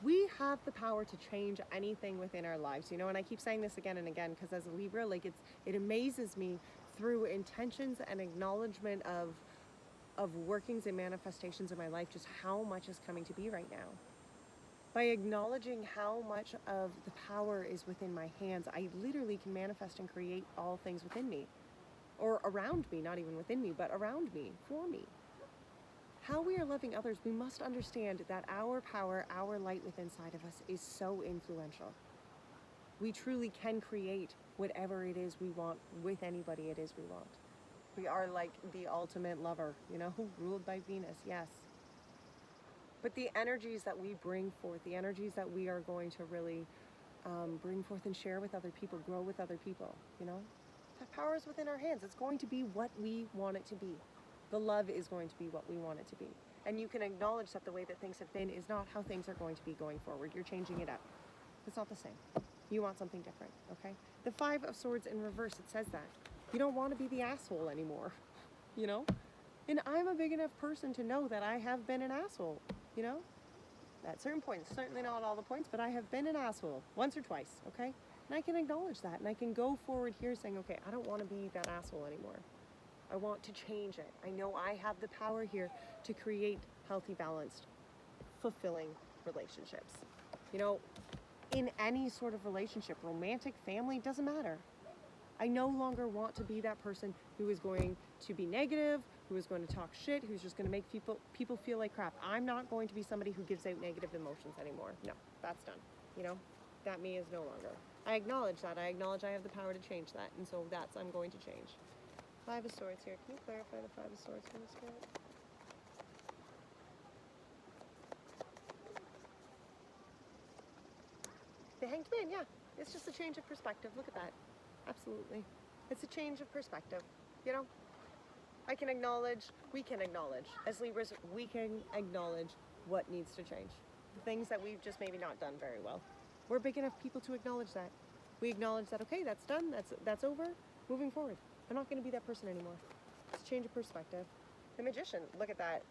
We have the power to change anything within our lives, you know, and I keep saying this again and again because as a Libra, like, it amazes me through intentions and acknowledgement of workings and manifestations in my life, just how much is coming to be right now. By acknowledging how much of the power is within my hands, I literally can manifest and create all things within me. Or around me, not even within me, but around me, for me. How we are loving others, we must understand that our power, our light within inside of us is so influential. We truly can create whatever it is we want with anybody it is we want. We are like the ultimate lover, you know, ruled by Venus, yes. But the energies that we bring forth, the energies that we are going to really bring forth and share with other people, grow with other people, you know, that power is within our hands. It's going to be what we want it to be. The love is going to be what we want it to be. And you can acknowledge that the way that things have been is not how things are going to be going forward. You're changing it up. It's not the same. You want something different, okay? The Five of Swords in reverse, it says that. You don't want to be the asshole anymore, you know? And I'm a big enough person to know that I have been an asshole, you know? At certain points, certainly not all the points, but I have been an asshole once or twice, okay? And I can acknowledge that, and I can go forward here saying, okay, I don't want to be that asshole anymore. I want to change it. I know I have the power here to create healthy, balanced, fulfilling relationships. You know, in any sort of relationship, romantic, family, doesn't matter. I no longer want to be that person who is going to be negative, who is going to talk shit, who's just going to make people feel like crap. I'm not going to be somebody who gives out negative emotions anymore. No, that's done. You know, that me is no longer. I acknowledge that. I acknowledge I have the power to change that. And so that's, I'm going to change. Five of Swords here. Can you clarify the Five of Swords for me, Spirit? The Hanged Man, yeah. It's just a change of perspective. Look at that. Absolutely. It's a change of perspective. You know? I can acknowledge, we can acknowledge. As Libras, we can acknowledge what needs to change. The things that we've just maybe not done very well. We're big enough people to acknowledge that. We acknowledge that, okay, that's done, that's over, moving forward. I'm not going to be that person anymore. It's a change of perspective. The Magician, look at that.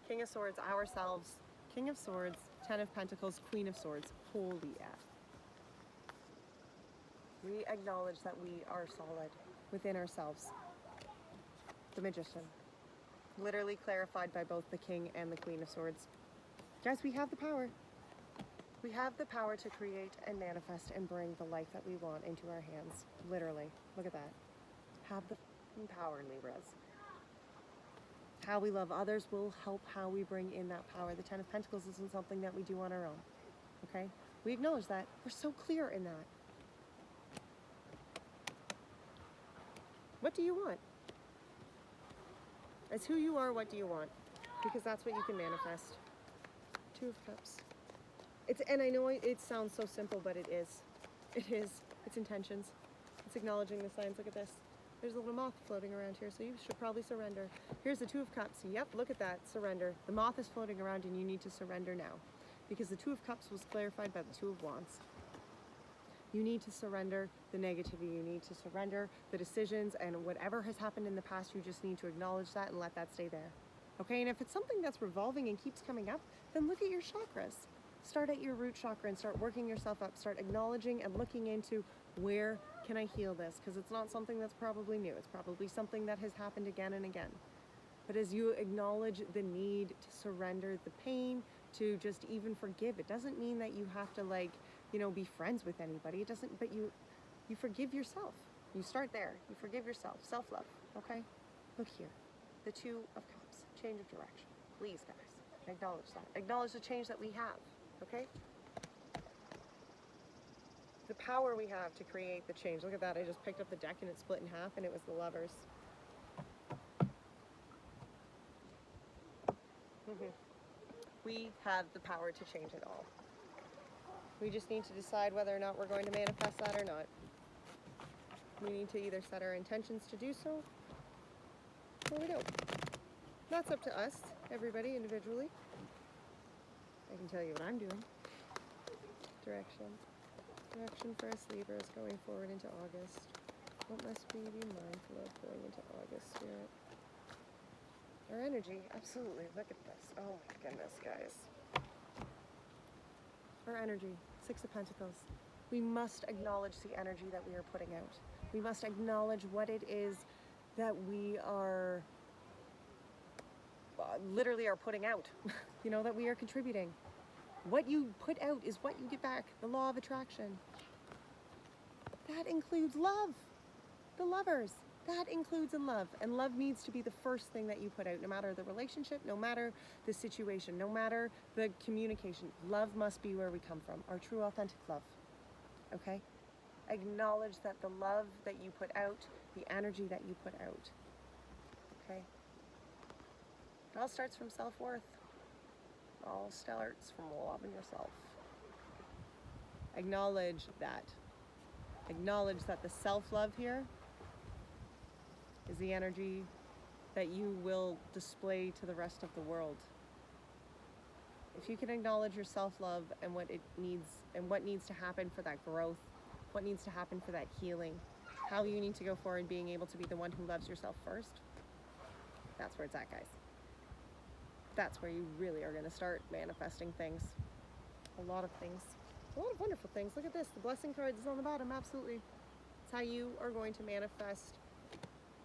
King of Swords, ourselves. King of Swords, Ten of Pentacles, Queen of Swords. Holy F. We acknowledge that we are solid within ourselves. The Magician. Literally clarified by both the King and the Queen of Swords. Guys, we have the power. We have the power to create and manifest and bring the life that we want into our hands. Literally. Look at that. Have the power, Libras. How we love others will help how we bring in that power. The Ten of Pentacles isn't something that we do on our own. Okay? We acknowledge that. We're so clear in that. What do you want? As who you are, what do you want? Because that's what you can manifest. Two of Cups. And I know it sounds so simple, but it is. It is. It's intentions. It's acknowledging the signs. Look at this. There's a little moth floating around here, so you should probably surrender. Here's the Two of Cups. Yep, look at that. Surrender. The moth is floating around and you need to surrender now. Because the Two of Cups was clarified by the Two of Wands. You need to surrender the negativity. You need to surrender the decisions, and whatever has happened in the past, you just need to acknowledge that and let that stay there. Okay, and if it's something that's revolving and keeps coming up, then look at your chakras. Start at your root chakra and start working yourself up. Start acknowledging and looking into where can I heal this? Because it's not something that's probably new. It's probably something that has happened again and again. But as you acknowledge the need to surrender the pain, to just even forgive, it doesn't mean that you have to, like, you know, be friends with anybody. It doesn't, but you forgive yourself. You start there. You forgive yourself. Self-love, okay? Look here. The Two of Cups. Change of direction. Please, guys, acknowledge that. Acknowledge the change that we have, okay? The power we have to create the change. Look at that. I just picked up the deck and it split in half and it was the Lovers. We have the power to change it all. We just need to decide whether or not we're going to manifest that or not. We need to either set our intentions to do so, or we don't. That's up to us, everybody, individually. I can tell you what I'm doing. Direction. Direction for us Libras going forward into August. What must we be mindful of going into August, Spirit? Our energy, absolutely. Look at this. Oh my goodness, guys. Our energy, Six of Pentacles. We must acknowledge the energy that we are putting out. We must acknowledge what it is that we are literally are putting out, you know, that we are contributing. What you put out is what you get back. The law of attraction. That includes love. The Lovers. That includes in love. And love needs to be the first thing that you put out, no matter the relationship, no matter the situation, no matter the communication. Love must be where we come from. Our true, authentic love. Okay? Acknowledge that the love that you put out, the energy that you put out. Okay? It all starts from self-worth. It all starts from loving yourself. Acknowledge that. Acknowledge that the self-love here is the energy that you will display to the rest of the world. If you can acknowledge your self-love and what it needs and what needs to happen for that growth, what needs to happen for that healing, how you need to go forward being able to be the one who loves yourself first, that's where it's at, guys. That's where you really are going to start manifesting things. A lot of things. A lot of wonderful things. Look at this. The blessing card is on the bottom. Absolutely. It's how you are going to manifest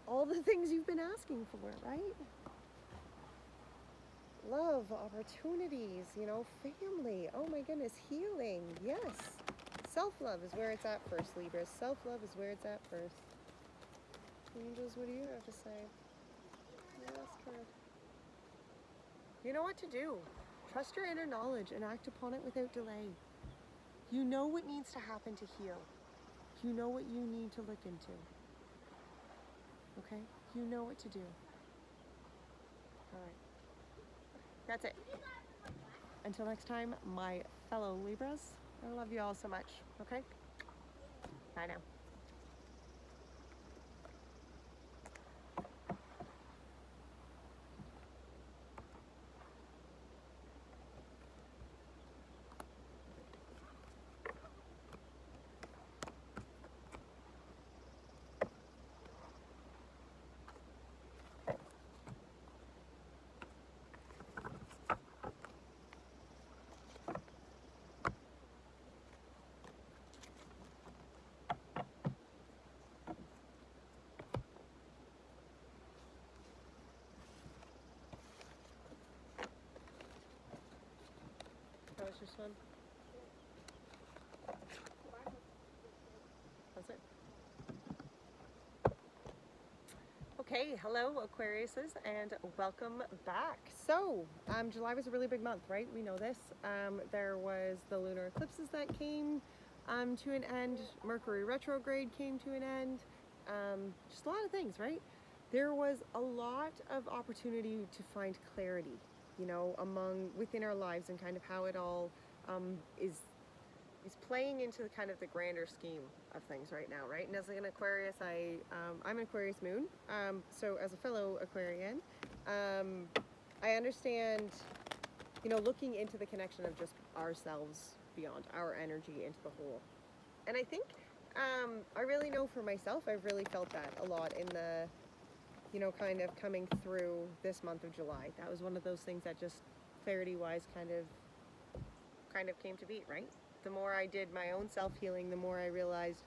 all the things you've been asking for, right? Love, opportunities, you know, family, oh my goodness, healing, yes. Self-love is where it's at first, Libras. Self-love is where it's at first. Angels, what do you have to say? Yes, card. You know what to do. Trust your inner knowledge and act upon it without delay. You know what needs to happen to heal. You know what you need to look into. Okay? You know what to do. All right. That's it. Until next time, my fellow Libras, I love you all so much. Okay? Bye now. How was your swim? How's it? Okay, hello Aquariuses, and welcome back. So, July was a really big month, right? We know this. There was the lunar eclipses that came to an end. Mercury retrograde came to an end. Just a lot of things, right? There was a lot of opportunity to find clarity, you know, within our lives, and kind of how it all is playing into kind of the grander scheme of things right now, right? And as an Aquarius, I'm an Aquarius moon, so as a fellow Aquarian, I understand, you know, looking into the connection of just ourselves beyond our energy into the whole. And I think I really know for myself, I've really felt that a lot in the, you know, kind of coming through this month of July. That was one of those things that just clarity-wise kind of came to beat, right? The more I did my own self-healing, the more I realized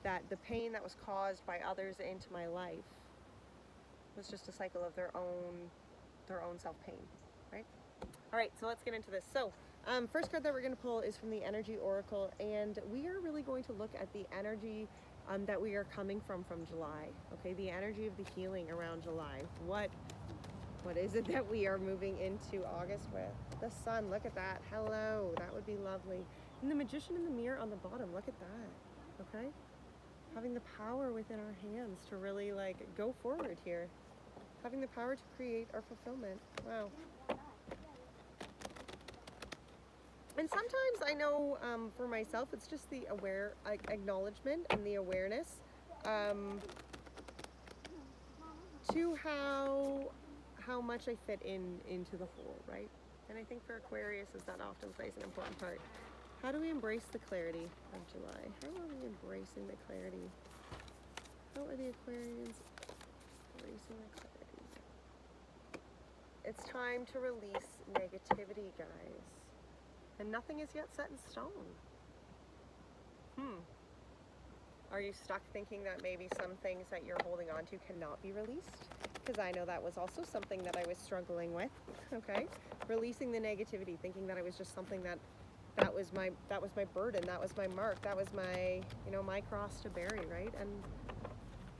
that the pain that was caused by others into my life was just a cycle of their own self-pain, right? All right, so let's get into this. So, first card that we're going to pull is from the Energy Oracle, and we are really going to look at the energy that we are coming from July. Okay, the energy of the healing around July. What is it that we are moving into August with? The sun, look at that. Hello, that would be lovely. And the Magician in the mirror on the bottom, look at that. Okay, having the power within our hands to really like go forward here. Having the power to create our fulfillment. Wow. And sometimes I know for myself, it's just the acknowledgement and the awareness to how much I fit into the whole, right? And I think for Aquarius, that often plays an important part. How do we embrace the clarity of July? How are we embracing the clarity? How are the Aquarians embracing the clarity? It's time to release negativity, guys. And nothing is yet set in stone. Are you stuck thinking that maybe some things that you're holding on to cannot be released? Because I know that was also something that I was struggling with, okay? Releasing the negativity, thinking that it was just something that was my burden, that was my mark, that was my, you know, my cross to bear, right? And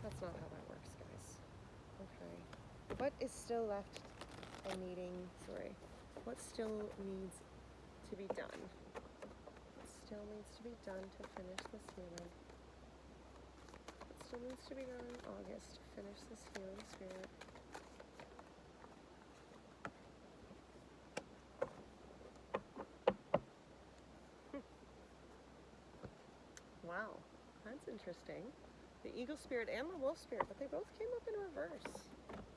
that's not how that works, guys. Okay. What is still left what still needs to be done? What still needs to be done to finish this healing? What still needs to be done in August to finish this healing, Spirit? Wow, that's interesting. The Eagle Spirit and the Wolf Spirit, but they both came up in reverse,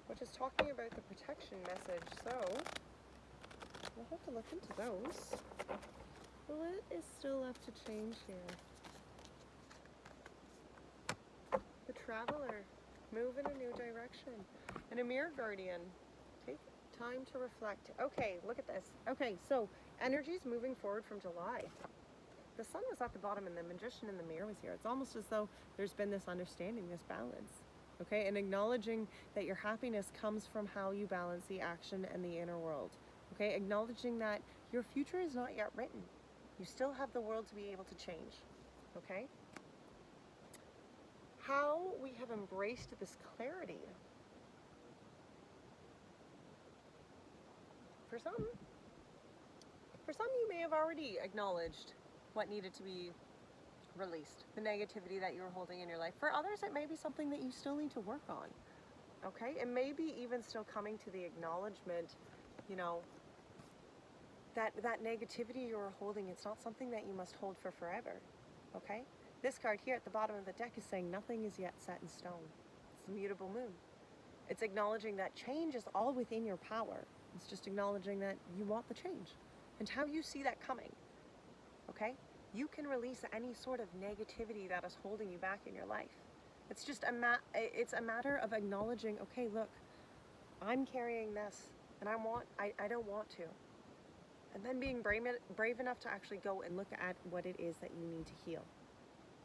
which is talking about the protection message. So we'll have to look into those. What is still left to change here? The Traveler, move in a new direction. And a Mirror Guardian, take time to reflect. Okay, look at this. Okay, so energy's moving forward from July. The sun was at the bottom and the Magician in the mirror was here. It's almost as though there's been this understanding, this balance. okay? And acknowledging that your happiness comes from how you balance the action and the inner world, okay? Acknowledging that your future is not yet written. You still have the world to be able to change, okay? How we have embraced this clarity. For some you may have already acknowledged what needed to be released, the negativity that you were holding in your life. For others, it may be something that you still need to work on, okay? It may be even still coming to the acknowledgement, you know, that negativity you were holding, it's not something that you must hold for forever, okay? This card here at the bottom of the deck is saying nothing is yet set in stone. It's the mutable moon. It's acknowledging that change is all within your power. It's just acknowledging that you want the change and how you see that coming, okay? You can release any sort of negativity that is holding you back in your life. It's just it's a matter of acknowledging, okay, look, I'm carrying this and I don't want to. And then being brave enough to actually go and look at what it is that you need to heal.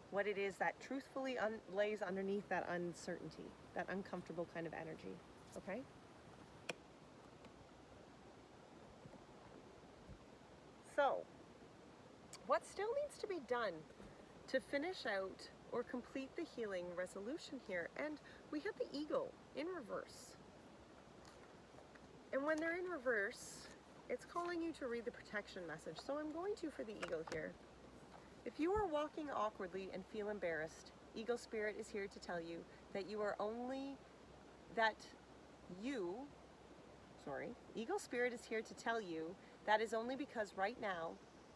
What it is that truthfully lays underneath that uncertainty, that uncomfortable kind of energy, okay? So, what still needs to be done to finish out or complete the healing resolution here? And we have the eagle in reverse. And when they're in reverse, it's calling you to read the protection message. So I'm going to for the eagle here. If you are walking awkwardly and feel embarrassed, Eagle Spirit is here to tell you that Eagle Spirit is here to tell you that is only because right now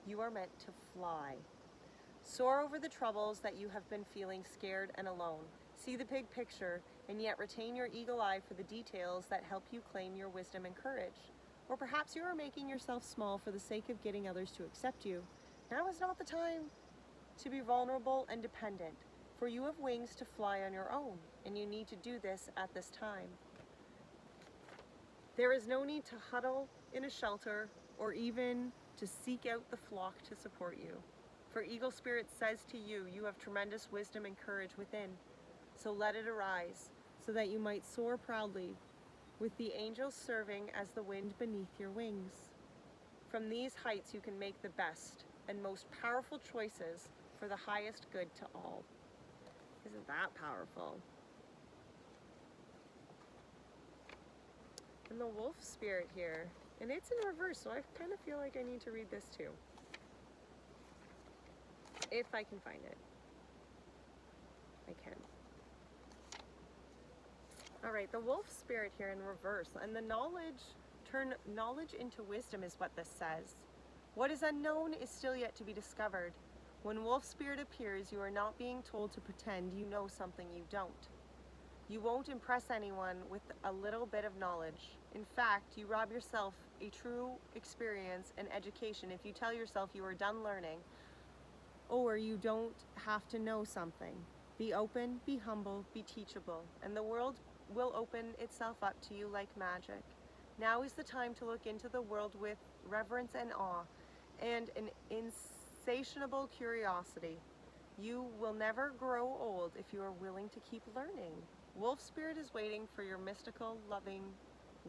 you are meant to fly. Soar over the troubles that you have been feeling scared and alone. See the big picture and yet retain your eagle eye for the details that help you claim your wisdom and courage. Or perhaps you are making yourself small for the sake of getting others to accept you. Now is not the time to be vulnerable and dependent, for you have wings to fly on your own, and you need to do this at this time. There is no need to huddle in a shelter or even to seek out the flock to support you. For Eagle Spirit says to you, you have tremendous wisdom and courage within, so let it arise, so that you might soar proudly, with the angels serving as the wind beneath your wings. From these heights you can make the best and most powerful choices for the highest good to all. Isn't that powerful? And the wolf spirit here, and it's in reverse, so I kind of feel like I need to read this too. If I can find it. I can. All right, the wolf spirit here in reverse, and the turn knowledge into wisdom is what this says. What is unknown is still yet to be discovered. When wolf spirit appears, you are not being told to pretend you know something you don't. You won't impress anyone with a little bit of knowledge. In fact, you rob yourself a true experience and education if you tell yourself you are done learning, or you don't have to know something. Be open, be humble, be teachable, and the world will open itself up to you like magic. Now is the time to look into the world with reverence and awe and an insatiable curiosity. You will never grow old if you are willing to keep learning. Wolf Spirit is waiting for your mystical, loving.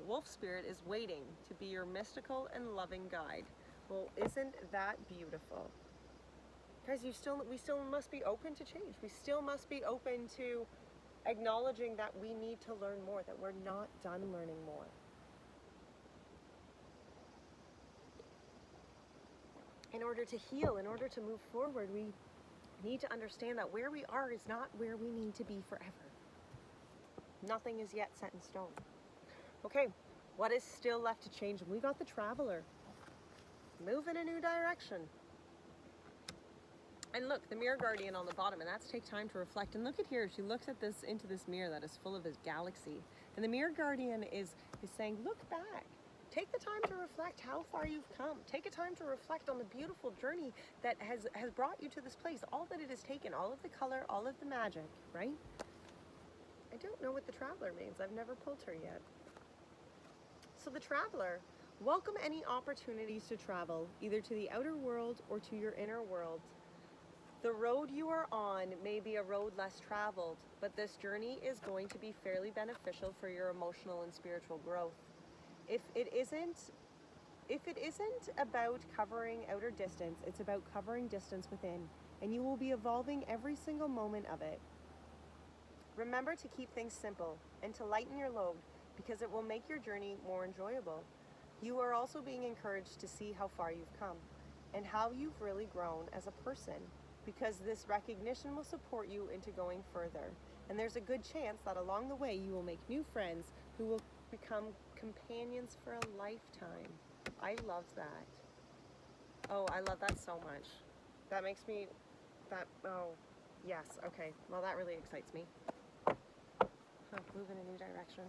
Wolf Spirit is waiting to be your mystical and loving guide. Well, isn't that beautiful? Guys, we still must be open to change. We still must be open to acknowledging that we need to learn more, that we're not done learning more. In order to heal, in order to move forward, we need to understand that where we are is not where we need to be forever. Nothing is yet set in stone. Okay, what is still left to change? We got the Traveler. Move in a new direction. And look, the Mirror Guardian on the bottom, and that's take time to reflect. And look at here, she looks at into this mirror that is full of this galaxy. And the Mirror Guardian is saying, look back. Take the time to reflect how far you've come. Take a time to reflect on the beautiful journey that has brought you to this place. All that it has taken, all of the color, all of the magic, right? I don't know what the Traveler means. I've never pulled her yet. So the Traveler, welcome any opportunities to travel, either to the outer world or to your inner world. The road you are on may be a road less traveled, but this journey is going to be fairly beneficial for your emotional and spiritual growth. If it isn't about covering outer distance, it's about covering distance within, and you will be evolving every single moment of it. Remember to keep things simple and to lighten your load, because it will make your journey more enjoyable. You are also being encouraged to see how far you've come and how you've really grown as a person, because this recognition will support you into going further. And there's a good chance that along the way you will make new friends who will become companions for a lifetime. I love that. Oh, I love that so much. That makes me, oh, yes, okay. Well, that really excites me. Move in a new direction.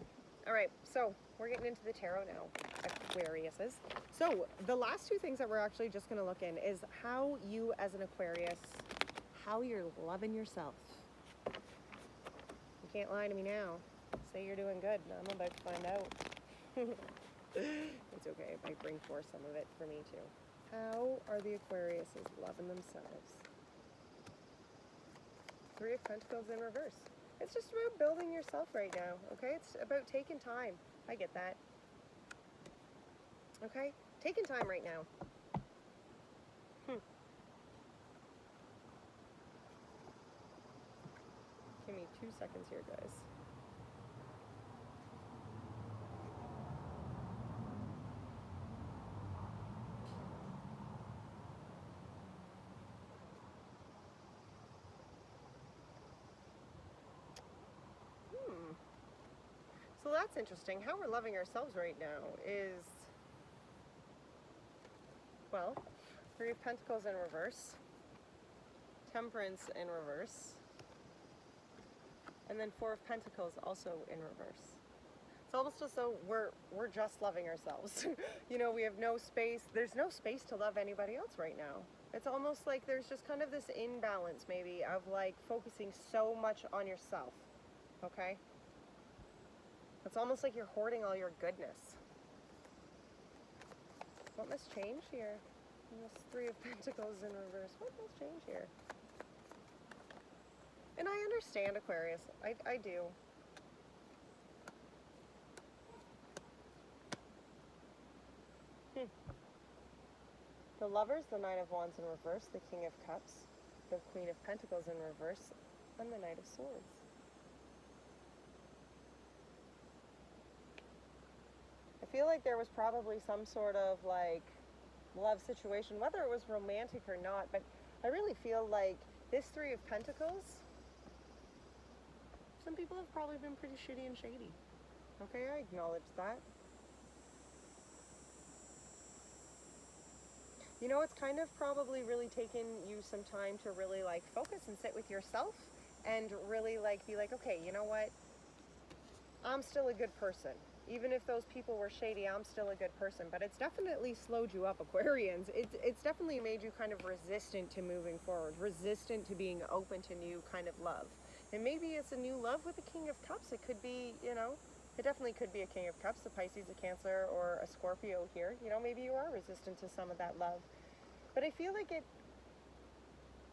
All right, so we're getting into the tarot now, Aquariuses. So the last two things that we're actually just going to look in is how you as an Aquarius, how you're loving yourself. You can't lie to me now. Say you're doing good, and I'm about to find out. It's okay, it might bring forth some of it for me too. How are the Aquariuses loving themselves? Three of Pentacles in reverse. It's just about building yourself right now, okay? It's about taking time. I get that. Okay? Taking time right now. Give me 2 seconds here, guys. So that's interesting. How we're loving ourselves right now is, well, Three of Pentacles in reverse, Temperance in reverse, and then Four of Pentacles also in reverse. It's almost as though we're just loving ourselves. You know, we have no space. There's no space to love anybody else right now. It's almost like there's just kind of this imbalance maybe of like focusing so much on yourself, okay? It's almost like you're hoarding all your goodness. What must change here? And this Three of Pentacles in reverse. What must change here? And I understand, Aquarius. I do. The Lovers, the Nine of Wands in reverse, the King of Cups, the Queen of Pentacles in reverse, and the Knight of Swords. I feel like there was probably some sort of like love situation, whether it was romantic or not, but I really feel like this Three of Pentacles, some people have probably been pretty shitty and shady. Okay, I acknowledge that. You know, it's kind of probably really taken you some time to really like focus and sit with yourself and really like be like, okay, you know what? I'm still a good person. Even if those people were shady, I'm still a good person. But it's definitely slowed you up, Aquarians. It's definitely made you kind of resistant to moving forward, resistant to being open to new kind of love. And maybe it's a new love with a King of Cups. It could be, you know, it definitely could be a King of Cups, a Pisces, a Cancer, or a Scorpio here. You know, maybe you are resistant to some of that love. But I feel like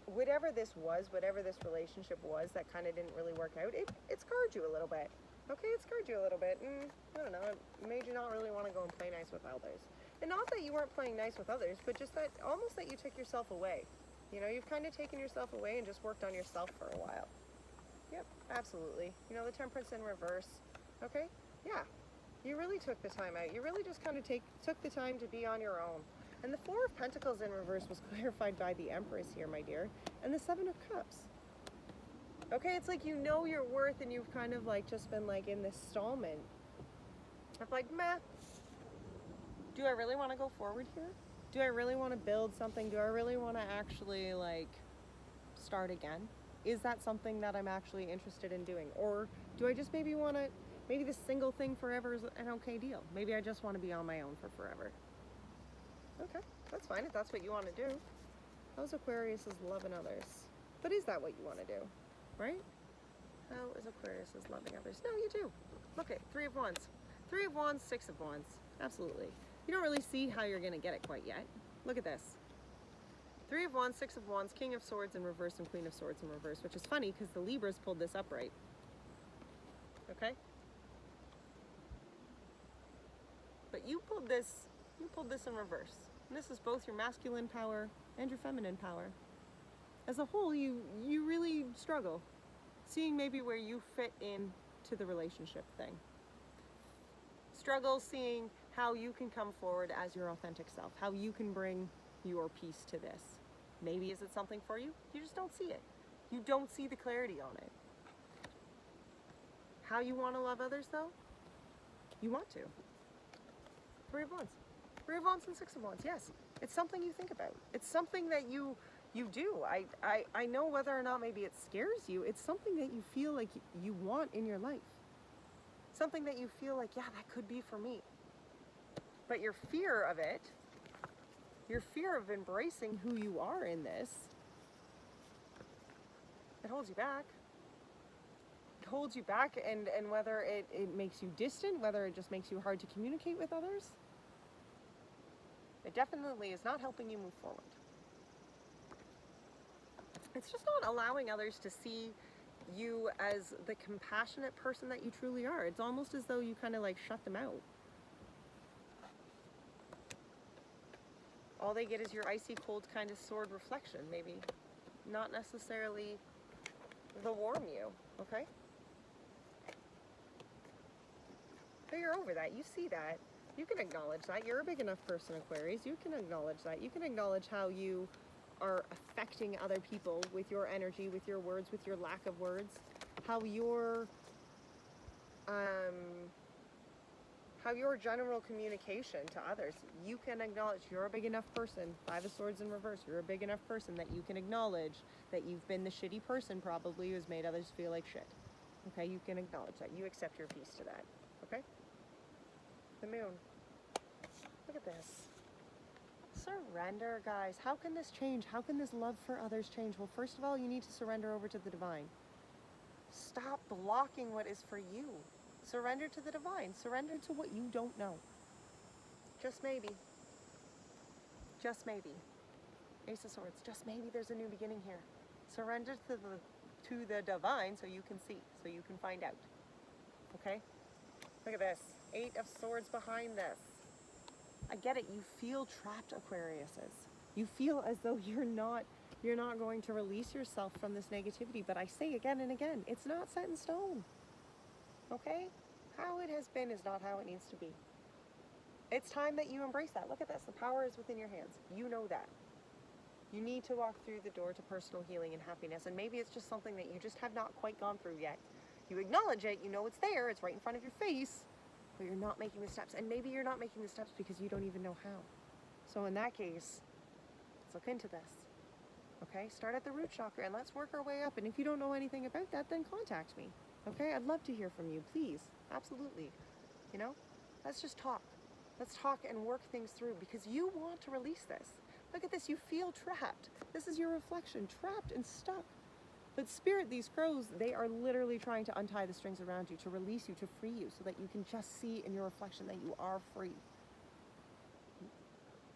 whatever this was, whatever this relationship was that kind of didn't really work out, it scarred you a little bit. Okay, it scarred you a little bit, and I don't know, it made you not really want to go and play nice with others. And not that you weren't playing nice with others, but just that, almost that you took yourself away. You know, you've kind of taken yourself away and just worked on yourself for a while. Yep, absolutely. You know, the Temperance in reverse, okay? Yeah, you really took the time out. You really just kind of took the time to be on your own. And the Four of Pentacles in reverse was clarified by the Empress here, my dear, and the Seven of Cups. Okay, it's like you know your worth and you've kind of like just been like in this stallment of like, meh, do I really want to go forward here? Do I really want to build something? Do I really want to actually like start again? Is that something that I'm actually interested in doing? Or do I just maybe want to, maybe this single thing forever is an okay deal. Maybe I just want to be on my own for forever. Okay, that's fine if that's what you want to do. How's Aquarius is loving others? But is that what you want to do? Right? How is Aquarius is loving others? No, you do. Look at Three of Wands. Three of Wands, Six of Wands. Absolutely. You don't really see how you're going to get it quite yet. Look at this. Three of Wands, Six of Wands, King of Swords in reverse, and Queen of Swords in reverse, which is funny because the Libras pulled this upright. Okay? But you pulled this in reverse. And this is both your masculine power and your feminine power. As a whole, you really struggle seeing maybe where you fit in to the relationship thing. Struggle seeing how you can come forward as your authentic self, how you can bring your piece to this. Maybe is it something for you? You just don't see it. You don't see the clarity on it. How you want to love others though? You want to. Three of Wands. Three of Wands and Six of Wands, yes. It's something you think about. It's something that you do. I know whether or not maybe it scares you, it's something that you feel like you want in your life. Something that you feel like, yeah, that could be for me. But your fear of it, your fear of embracing who you are in this, it holds you back. It holds you back, and whether it makes you distant, whether it just makes you hard to communicate with others, it definitely is not helping you move forward. It's just not allowing others to see you as the compassionate person that you truly are. It's almost as though you kind of like shut them out. All they get is your icy cold kind of sword reflection, maybe. Not necessarily the warm you, okay? But you're over that. You see that. You can acknowledge that. You're a big enough person, Aquarius. You can acknowledge that. You can acknowledge how you are affecting other people with your energy, with your words, with your lack of words. How your general communication to others. You can acknowledge you're a big enough person. Five of Swords in reverse. You're a big enough person that you can acknowledge that you've been the shitty person probably who's made others feel like shit. Okay, you can acknowledge that. You accept your piece to that. Okay? The moon. Look at this. Surrender, guys. How can this change? How can this love for others change? Well, first of all, you need to surrender over to the divine. Stop blocking what is for you. Surrender to the divine. Surrender to what you don't know. Just maybe. Just maybe. Ace of Swords. Just maybe there's a new beginning here. Surrender to the divine so you can see, so you can find out. Okay? Look at this. Eight of Swords behind this. I get it. You feel trapped, Aquariuses. You feel as though you're not going to release yourself from this negativity. But I say again and again, it's not set in stone. Okay? How it has been is not how it needs to be. It's time that you embrace that. Look at this. The power is within your hands. You know that. You need to walk through the door to personal healing and happiness. And maybe it's just something that you just have not quite gone through yet. You acknowledge it. You know it's there. It's right in front of your face. But you're not making the steps. And maybe you're not making the steps because you don't even know how. So in that case, let's look into this. Okay? Start at the root chakra and let's work our way up. And if you don't know anything about that, then contact me. Okay? I'd love to hear from you. Please. Absolutely. You know? Let's just talk. Let's talk and work things through because you want to release this. Look at this. You feel trapped. This is your reflection. Trapped and stuck. But Spirit, these crows, they are literally trying to untie the strings around you, to release you, to free you, so that you can just see in your reflection that you are free.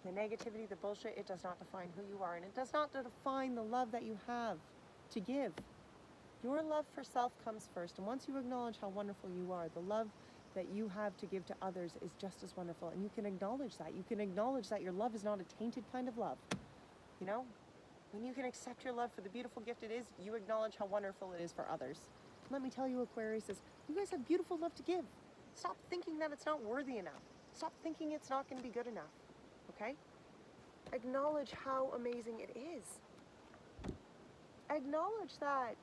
The negativity, the bullshit, it does not define who you are, and it does not define the love that you have to give. Your love for self comes first, and once you acknowledge how wonderful you are, the love that you have to give to others is just as wonderful, and you can acknowledge that. You can acknowledge that your love is not a tainted kind of love, you know? When you can accept your love for the beautiful gift it is, you acknowledge how wonderful it is for others. Let me tell you, Aquarius, you guys have beautiful love to give. Stop thinking that it's not worthy enough. Stop thinking it's not going to be good enough, okay? Acknowledge how amazing it is. Acknowledge that.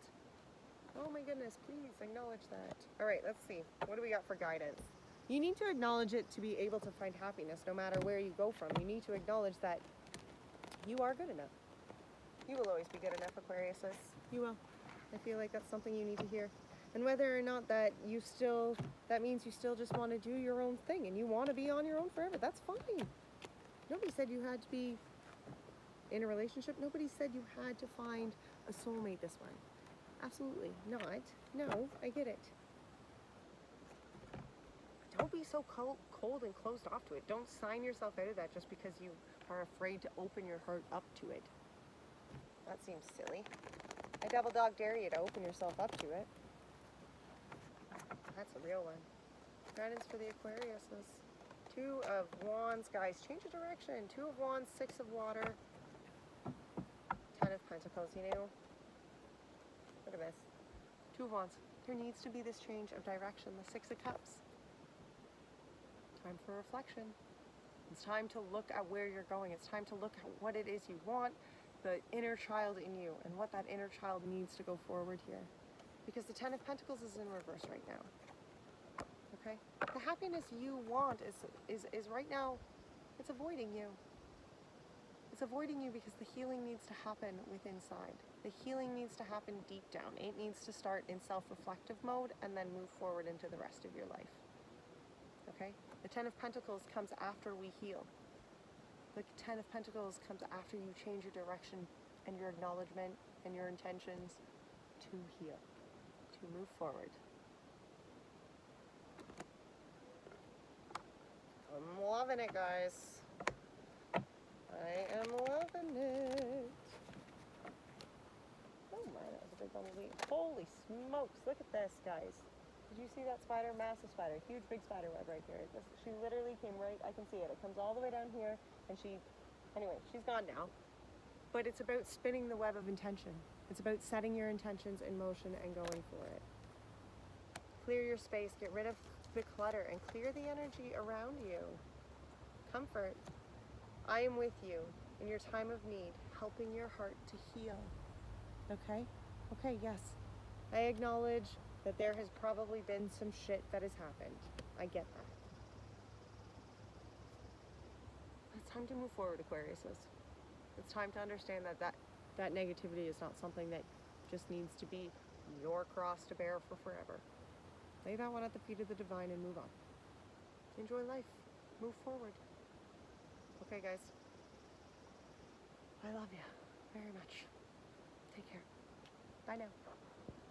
Oh my goodness, please acknowledge that. All right, let's see. What do we got for guidance? You need to acknowledge it to be able to find happiness no matter where you go from. You need to acknowledge that you are good enough. You will always be good enough, Aquariuses. You will. I feel like that's something you need to hear. And whether or not that means you still just want to do your own thing and you want to be on your own forever, that's fine. Nobody said you had to be in a relationship. Nobody said you had to find a soulmate this way. Absolutely not. No, I get it. Don't be so cold and closed off to it. Don't sign yourself out of that just because you are afraid to open your heart up to it. That seems silly. I double dog dare you to open yourself up to it. That's a real one. Guidance for the Aquariuses. 2 of Wands, guys. Change of direction. 2 of Wands, 6 of Water. 10 of Pentacles, you know. Look at this. 2 of Wands. There needs to be this change of direction. The 6 of Cups. Time for reflection. It's time to look at where you're going. It's time to look at what it is you want, the inner child in you, and what that inner child needs to go forward here. Because the 10 of Pentacles is in reverse right now. Okay? The happiness you want is right now, it's avoiding you. It's avoiding you because the healing needs to happen within inside. The healing needs to happen deep down. It needs to start in self-reflective mode and then move forward into the rest of your life. Okay? The 10 of Pentacles comes after we heal. The 10 of Pentacles comes after you change your direction and your acknowledgement and your intentions to heal, to move forward. I'm loving it, guys. I am loving it. Oh my, that was a big bumblebee. Holy smokes, look at this, guys. Did you see that spider? Massive spider. Huge, big spider web right here. She literally came right, I can see it. It comes all the way down here, and anyway, she's gone now. But it's about spinning the web of intention. It's about setting your intentions in motion and going for it. Clear your space, get rid of the clutter, and clear the energy around you. Comfort. I am with you in your time of need, helping your heart to heal. Okay? Okay, yes. I acknowledge that there has probably been some shit that has happened. I get that. It's time to move forward, Aquariuses. It's time to understand that negativity is not something that just needs to be your cross to bear for forever. Lay that one at the feet of the divine and move on. Enjoy life. Move forward. Okay, guys. I love you very much. Take care. Bye now.